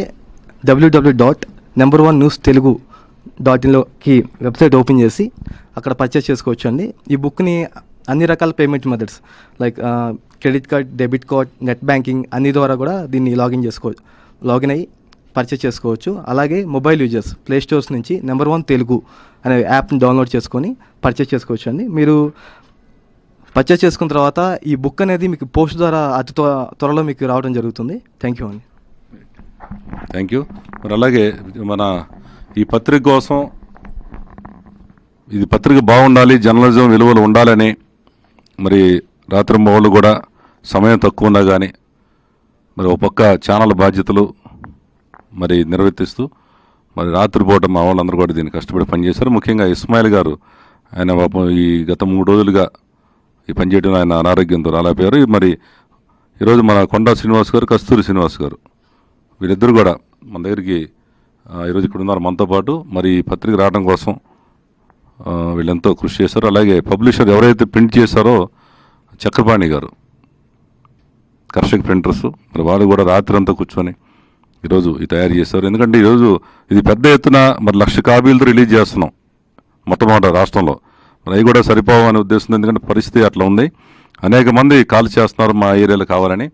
www.no1newstelugu.inలోకి వెబ్సైట్ ఓపెన్ చేసి అక్కడ పర్చేస్ చేసుకోవచ్చు అండి. ఈ బుక్ని అన్ని రకాల payment methods like credit card, debit card, net banking అన్ని ద్వారా కూడా దీన్ని లాగిన్ అయ్యి పర్చేస్ చేసుకోవచ్చు. అలాగే మొబైల్ యూజర్స్ ప్లే స్టోర్స్ నుంచి No1 Telugu అనే యాప్ని డౌన్లోడ్ చేసుకొని పర్చేస్ చేసుకోవచ్చు అండి. మీరు పర్చేస్ చేసుకున్న తర్వాత ఈ బుక్ అనేది మీకు పోస్ట్ ద్వారా అతి త్వరలో మీకు రావడం జరుగుతుంది. థ్యాంక్ యూ అండి. Thank you. మరి అలాగే మన ఈ పత్రిక కోసం ఇది పత్రిక బాగుండాలి, జర్నలిజం విలువలు ఉండాలని మరి రాత్రింబవళ్ళు కూడా సమయం తక్కువ ఉన్నా కానీ మరి ఒక పక్క ఛానల్ బాధ్యతలు మరి నిర్వర్తిస్తూ మరి రాత్రిపూట మా వాళ్ళందరూ కూడా దీన్ని కష్టపడి పనిచేశారు. ముఖ్యంగా ఇస్మాయిల్ గారు, ఆయన పాపం ఈ గత 3 రోజులుగా ఈ పనిచేయడం ఆయన అనారోగ్యంతో రాలేకపోయారు. మరి ఈరోజు మన కొండా శ్రీనివాస్ గారు, కస్తూరి శ్రీనివాస్ గారు వీళ్ళిద్దరు కూడా మన దగ్గరికి ఈరోజు ఇక్కడ ఉన్నారు మనతో పాటు. మరి ఈ పత్రిక రావడం కోసం వీళ్ళెంతో కృషి చేశారు. అలాగే పబ్లిషర్ ఎవరైతే ప్రింట్ చేశారో చక్రపాణి గారు, కర్షక్ ప్రింటర్స్, మరి వాళ్ళు కూడా రాత్రి అంతా కూర్చొని ఈరోజు ఇది తయారు చేశారు. ఎందుకంటే ఈరోజు ఇది పెద్ద ఎత్తున మరి 1,00,000 కాపీలతో రిలీజ్ చేస్తున్నాం మొట్టమొదటి రాష్ట్రంలో. మరి అవి కూడా సరిపోవు అనే ఉద్దేశం, ఎందుకంటే పరిస్థితి అట్లా ఉంది. అనేక మంది కాల్ చేస్తున్నారు మా ఏరియాలో కావాలని.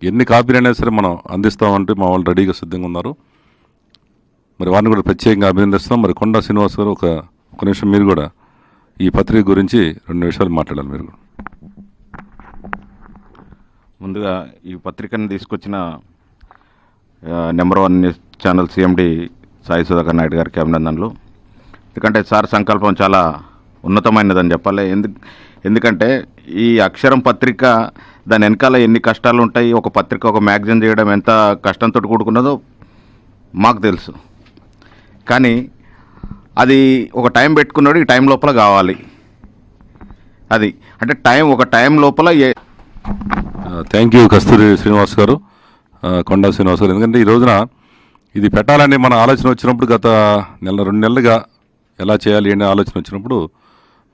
ఎన్ని కాపీలు అయినా సరే మనం అందిస్తామంటే మా వాళ్ళు రెడీగా సిద్ధంగా ఉన్నారు. మరి వారిని కూడా ప్రత్యేకంగా అభినందిస్తున్నాం. మరి కొండా శ్రీనివాస్ గారు ఒక నిమిషం మీరు కూడా ఈ పత్రిక గురించి 2 నిమిషాలు మాట్లాడాలి మీరు కూడా. ముందుగా ఈ పత్రికను తీసుకొచ్చిన No1 news channel CMD Sai Sudhakar Naidu గారికి అభినందనలు. ఎందుకంటే సార్ సంకల్పం చాలా ఉన్నతమైనదని చెప్పాలి. ఎందుకంటే ఈ అక్షరం పత్రిక దాని వెనకాల ఎన్ని కష్టాలు ఉంటాయి, ఒక పత్రిక ఒక మ్యాగజైన్ చేయడం ఎంత కష్టంతో కూడుకున్నదో మాకు తెలుసు. కానీ అది ఒక టైం పెట్టుకున్నాడు, ఈ టైం లోపల కావాలి. అది అంటే ఒక టైం లోపల థ్యాంక్ యూ కస్తూరి శ్రీనివాస్ గారు, కొండా శ్రీనివాస్ గారు. ఎందుకంటే ఈ రోజున ఇది పెట్టాలని మన ఆలోచన వచ్చినప్పుడు గత 2 నెలలుగా ఎలా చేయాలి అనే ఆలోచన వచ్చినప్పుడు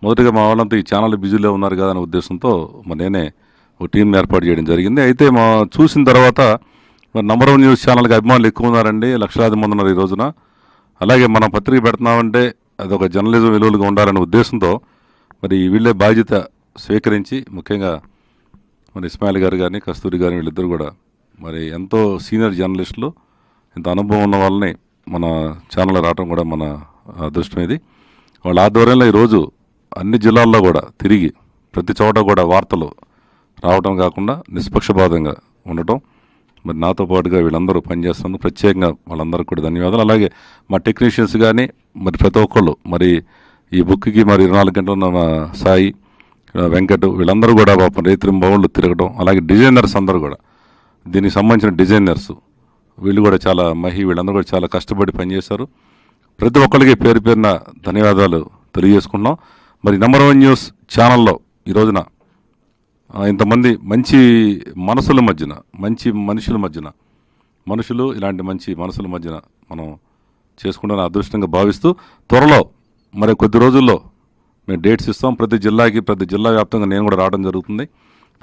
మొదటిగా మా వాళ్ళంతా ఈ ఛానల్ బిజీలో ఉన్నారు కదా అనే ఉద్దేశంతో మరి నేనే ఒక టీం ఏర్పాటు చేయడం జరిగింది. అయితే మా చూసిన తర్వాత మరి No1 న్యూస్ ఛానల్కి అభిమానులు ఎక్కువ ఉన్నారండి, లక్షలాది మంది ఉన్నారు ఈ రోజున. అలాగే మనం పత్రిక పెడుతున్నామంటే అదొక జర్నలిజం విలువలుగా ఉండాలనే ఉద్దేశంతో మరి వీళ్ళే బాధ్యత స్వీకరించి ముఖ్యంగా మరి ఇస్మాయిల్ గారు కానీ కస్తూరి గారు వీళ్ళిద్దరు కూడా మరి ఎంతో సీనియర్ జర్నలిస్టులు, ఇంత అనుభవం ఉన్న వాళ్ళని మన ఛానల్ రావడం కూడా మన అదృష్టం. ఇది వాళ్ళ ఆధ్వర్యంలో ఈరోజు అన్ని జిల్లాల్లో కూడా తిరిగి ప్రతి చోట కూడా వార్తలు రావడం కాకుండా నిష్పక్షపాతంగా ఉండటం, మరి నాతో పాటుగా వీళ్ళందరూ పనిచేస్తున్నారు. ప్రత్యేకంగా వాళ్ళందరికీ కూడా ధన్యవాదాలు. అలాగే మా టెక్నీషియన్స్ కానీ మరి ప్రతి ఒక్కళ్ళు మరి ఈ బుక్కి మరి 24 గంటలు ఉన్న మా సాయి, వెంకట్ వీళ్ళందరూ కూడా పాపం రైతురింబావుళ్ళు తిరగడం. అలాగే డిజైనర్స్ అందరూ కూడా దీనికి సంబంధించిన డిజైనర్స్ వీళ్ళు కూడా చాలా వీళ్ళందరూ కూడా చాలా కష్టపడి పనిచేశారు. ప్రతి ఒక్కరికి పేరు పేరున ధన్యవాదాలు తెలియజేసుకున్నాం. మరి No1 న్యూస్ ఛానల్లో ఈ రోజున ఇంతమంది మంచి మనసుల మధ్యన, మంచి మనుషుల మధ్యన మనుషులు ఇలాంటి మంచి మనసుల మధ్యన మనం చేసుకుంటున్న అదృష్టంగా భావిస్తూ త్వరలో మరి కొద్ది రోజుల్లో మేము డేట్స్ ఇస్తాం. ప్రతి జిల్లా వ్యాప్తంగా నేను కూడా రావడం జరుగుతుంది.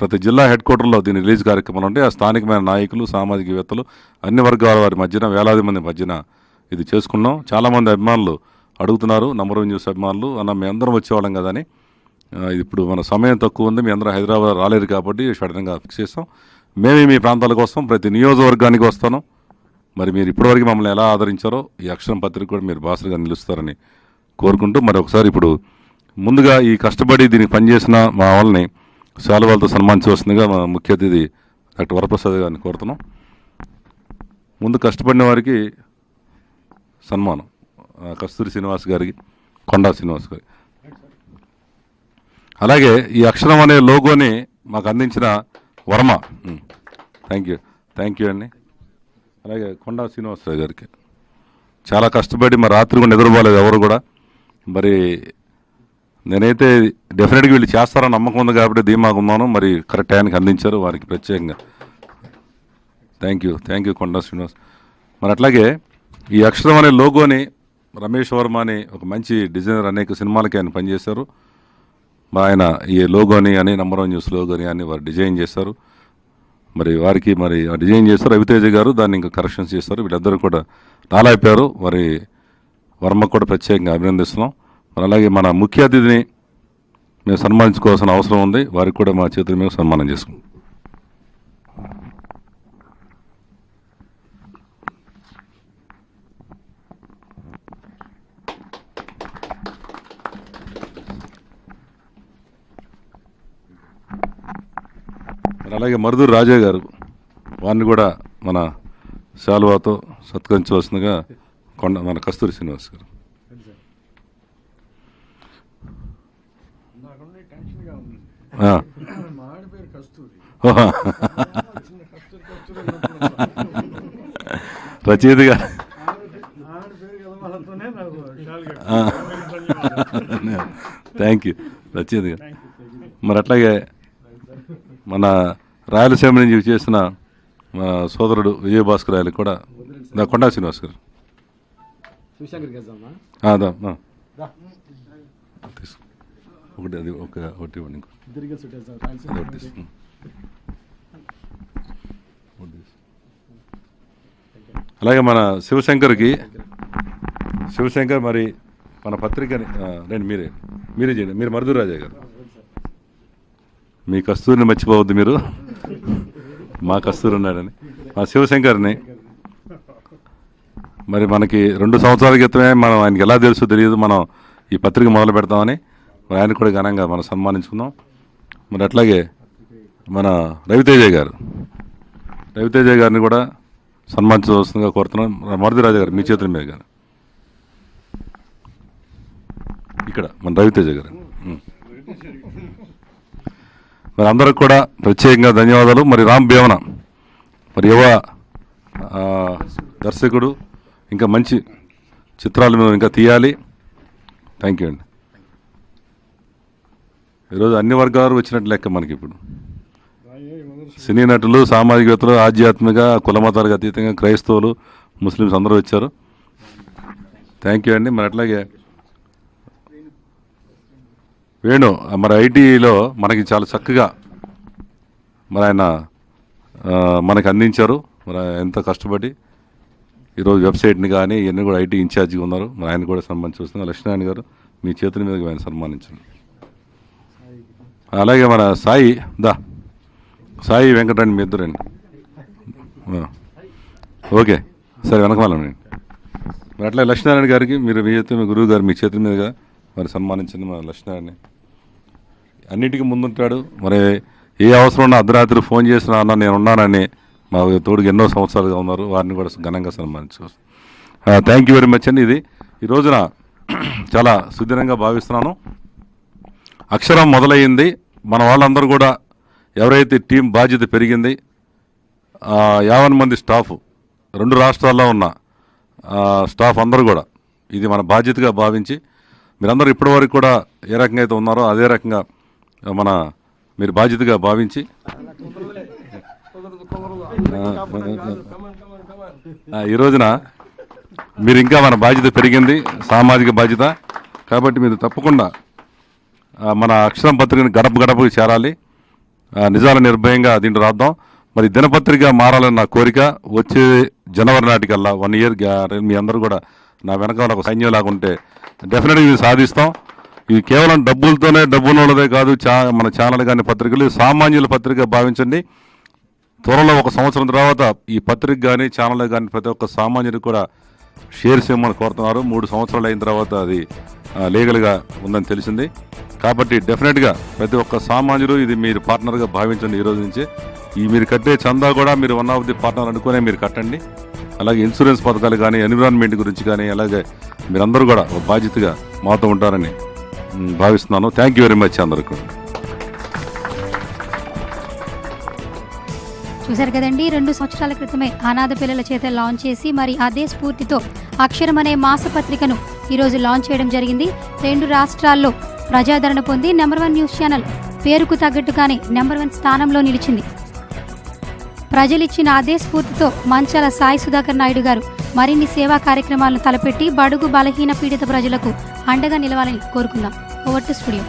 ప్రతి జిల్లా హెడ్ క్వార్టర్లో దీని రిలీజ్ కార్యక్రమాలు ఉంటాయి. ఆ స్థానికమైన నాయకులు, సామాజికవేత్తలు, అన్ని వర్గాల వారి మధ్యన, వేలాది మంది మధ్యన ఇది చేసుకున్నాం. చాలామంది అభిమానులు అడుగుతున్నారు, నంబర్ 1 న్యూస్ అభిమానులు, అన్న మీ అందరం వచ్చేవాళ్ళం కదా అని. ఇప్పుడు మన సమయం తక్కువ ఉంది, మీ అందరూ హైదరాబాద్ రాలేరు కాబట్టి సడన్గా ఫిక్స్ చేస్తాం. మేమే మీ ప్రాంతాల కోసం ప్రతి నియోజకవర్గానికి వస్తాను. మరి మీరు ఇప్పటివరకు మమ్మల్ని ఎలా ఆదరించారో ఈ అక్షరం పత్రిక కూడా మీరు బాసలుగా నిలుస్తారని కోరుకుంటూ మరి ఒకసారి ఇప్పుడు ముందుగా ఈ కష్టపడి దీనికి పనిచేసిన మా వాళ్ళని శాలువాలతో సన్మానించవలసిందిగా మా ముఖ్య అతిథి డాక్టర్ వరప్రసాద్ గారిని కోరుతున్నాం. ముందు కష్టపడిన వారికి సన్మానం కస్తూరి శ్రీనివాస్ గారికి, కొండా శ్రీనివాస్ గారికి. అలాగే ఈ అక్షరం అనే లోగోని మాకు అందించిన వర్మ, థ్యాంక్ యూ అండి. అలాగే కొండా శ్రీనివాసరావు గారికి చాలా కష్టపడి మరి రాత్రి కూడా నిద్రపోలేదు ఎవరు కూడా. మరి నేనైతే డెఫినెట్గా వీళ్ళు చేస్తారని నమ్మకం ఉంది కాబట్టి ధీమాగా ఉన్నాను. మరి కరెక్ట్ టైంకి అందించారు, వారికి ప్రత్యేకంగా థ్యాంక్ యూ కొండా శ్రీనివాస్. మరి అట్లాగే ఈ అక్షరం అనే లోగోని రమేష్ వర్మ అని ఒక మంచి డిజైనర్, అనేక సినిమాలకి ఆయన పనిచేశారు. ఆయన ఈ లోగోని అని నంబర్ 1 న్యూస్ లోగోని అని వారు డిజైన్ చేశారు. మరి వారికి మరి డిజైన్ చేస్తారు రవితేజ గారు, దాన్ని ఇంకా కరెక్షన్స్ చేస్తారు. వీళ్ళందరూ కూడా రాలేపారు. మరి వర్మకు కూడా ప్రత్యేకంగా అభినందిస్తున్నాం. మరి అలాగే మన ముఖ్య అతిథిని మేము సన్మానించుకోవాల్సిన అవసరం ఉంది. వారికి కూడా మా చేతుల మీద సన్మానం చేసుకుంటాం. అలాగే మరుదూరు రాజా గారు, వారిని కూడా మన శాలువాతో సత్కరించవలసిందిగా మన కస్తూరి శ్రీనివాస్ గారు. రచయితగా థ్యాంక్ యూ రచయితగా. మరి అట్లాగే మన రాయలసీమ నుంచి చేసిన మా సోదరుడు విజయభాస్కర్ రాయలు కూడా కొండా శ్రీనివాస్ గారు ఒకటి అది ఒకటి అలాగే మన శివశంకర్ మరి మన పత్రికని రండి మీరే చేయండి. మీరు మరుదూరు రాజా గారు, మీ కస్తూరిని మర్చిపోవద్దు మీరు, మా కస్తూరి ఉన్నాడని. మా శివశంకర్ని మరి మనకి 2 సంవత్సరాల క్రితమే మనం ఆయనకి ఎలా తెలుసో తెలియదు, మనం ఈ పత్రిక మొదలు పెడతామని మరి ఆయన కూడా ఘనంగా మనం సన్మానించుకున్నాం. మరి అట్లాగే మన రవితేజ గారిని కూడా సన్మానించవలసిందిగా కోరుతున్నాం. మరుది రాజా గారు మీ చేతుల మీద గారు ఇక్కడ మన రవితేజ గారు. మరి అందరికి కూడా ప్రత్యేకంగా ధన్యవాదాలు. మరి రామ్ భీవన మరి యువ దర్శకుడు, ఇంకా మంచి చిత్రాలు మేము ఇంకా తీయాలి. థ్యాంక్ యూ అండి. ఈరోజు అన్ని వర్గాలు వచ్చినట్టు లెక్క మనకి. ఇప్పుడు సినీ నటులు, సామాజికవేత్తలు, ఆధ్యాత్మిక, కుల మతాలకు అతీతంగా క్రైస్తవులు, ముస్లిమ్స్ అందరూ వచ్చారు. థ్యాంక్ యూ అండి. మరి అట్లాగే వేణు మరి ఐటీలో మనకి చాలా చక్కగా మరి ఆయన మనకి అందించారు. మరి ఎంత కష్టపడి ఈరోజు వెబ్సైట్ని కానీ ఇవన్నీ కూడా ఐటీ ఇన్ఛార్జిగా ఉన్నారు. మరి ఆయన కూడా సన్మానించుస్తున్నారు. లక్ష్మీనారాయణ గారు మీ చేతుల మీద ఆయన సన్మానించండి. అలాగే మన సాయి వెంకటరాణి మీ ఇద్దరండి. ఓకే సరే వెనకమాలండి. మరి అట్లా లక్ష్మీనారాయణ గారికి మీరు మీ చేతి మీ గురువు గారు మీ చేతుల మీదుగా మరి సన్మానించండి. మన లక్ష్మీనారాయణ అన్నిటికీ ముందుంటాడు. మరి ఏ అవసరం ఉన్నా అర్ధరాత్రి ఫోన్ చేసినా అన్న నేను ఉన్నానని మా తోడుగా ఎన్నో సంవత్సరాలుగా ఉన్నారు. వారిని కూడా ఘనంగా సన్మానించవచ్చు. థ్యాంక్ యూ వెరీ మచ్ అండి. ఇది ఈ రోజున చాలా సుదీర్ఘంగా భావిస్తున్నాను. అక్షరం మొదలయ్యింది. మన వాళ్ళందరూ కూడా ఎవరైతే టీం బాధ్యత పెరిగింది, 50 మంది స్టాఫ్ 2 రాష్ట్రాల్లో ఉన్న స్టాఫ్ అందరూ కూడా ఇది మన బాధ్యతగా భావించి మీరందరూ ఇప్పటివరకు కూడా ఏ రకంగా అయితే ఉన్నారో అదే రకంగా మీరు బాధ్యతగా భావించి ఈ రోజున మీరు ఇంకా మన బాధ్యత పెరిగింది, సామాజిక బాధ్యత. కాబట్టి మీరు తప్పకుండా మన అక్షరం పత్రికని గడప గడపకు చేరాలి. నిజాల నిర్భయంగా దీంట్లో రాద్దాం. మరి దినపత్రిక మారాలని నా కోరిక. వచ్చే జనవరి నాటికల్లా 1 ఇయర్ మీ అందరూ కూడా నా వెనకాల ఒక సైన్యం లాగా ఉంటే డెఫినెట్గా ఇది సాధిస్తాం. ఇది కేవలం డబ్బులతోనే, డబ్బునోళ్ళదే కాదు మన ఛానల్ కానీ పత్రికలు సామాన్యుల పత్రిక భావించండి. త్వరలో 1 సంవత్సరం తర్వాత ఈ పత్రిక కానీ ఛానల్ కానీ ప్రతి ఒక్క సామాన్యుడికి కూడా షేర్స్ ఇవ్వమని కోరుతున్నారు. 3 సంవత్సరాలు అయిన తర్వాత అది లీగల్గా ఉందని తెలిసింది. కాబట్టి డెఫినెట్గా ప్రతి ఒక్క సామాన్యుడు ఇది మీరు పార్ట్నర్గా భావించండి. ఈ రోజు నుంచి మీరు కట్టే చందా కూడా మీరు 1 ఆఫ్ ది పార్ట్నర్ అనుకునే మీరు కట్టండి. అలాగే ఇన్సూరెన్స్ పథకాలు కానీ, ఎన్విరాన్మెంట్ గురించి కానీ, అలాగే మీరందరూ కూడా ఒక బాధ్యతగా మాతో ఉంటారని భావిస్తున్నాను. థ్యాంక్ యూ వెరీ మచ్ అందరికీ. చూశారు కదండి, 2 సంవత్సరాల క్రితమే అనాథ పిల్లల చేత లాంచ్ చేసి మరి అదే స్ఫూర్తితో అక్షరం అనే మాసపత్రికను ఈరోజు లాంచ్ చేయడం జరిగింది. 2 రాష్ట్రాల్లో ప్రజాదరణ పొంది నెంబర్ 1 న్యూస్ ఛానల్ పేరుకు తగ్గట్టుగానే నెంబర్ 1 స్థానంలో నిలిచింది. ప్రజలిచ్చిన అదే స్ఫూర్తితో మంచాల సాయి సుధాకర్ నాయుడు గారు మరిన్ని సేవా కార్యక్రమాలను తలపెట్టి బడుగు బలహీన పీడిత ప్రజలకు అండగా నిలవాలని కోరుకుందాం. Over to studio.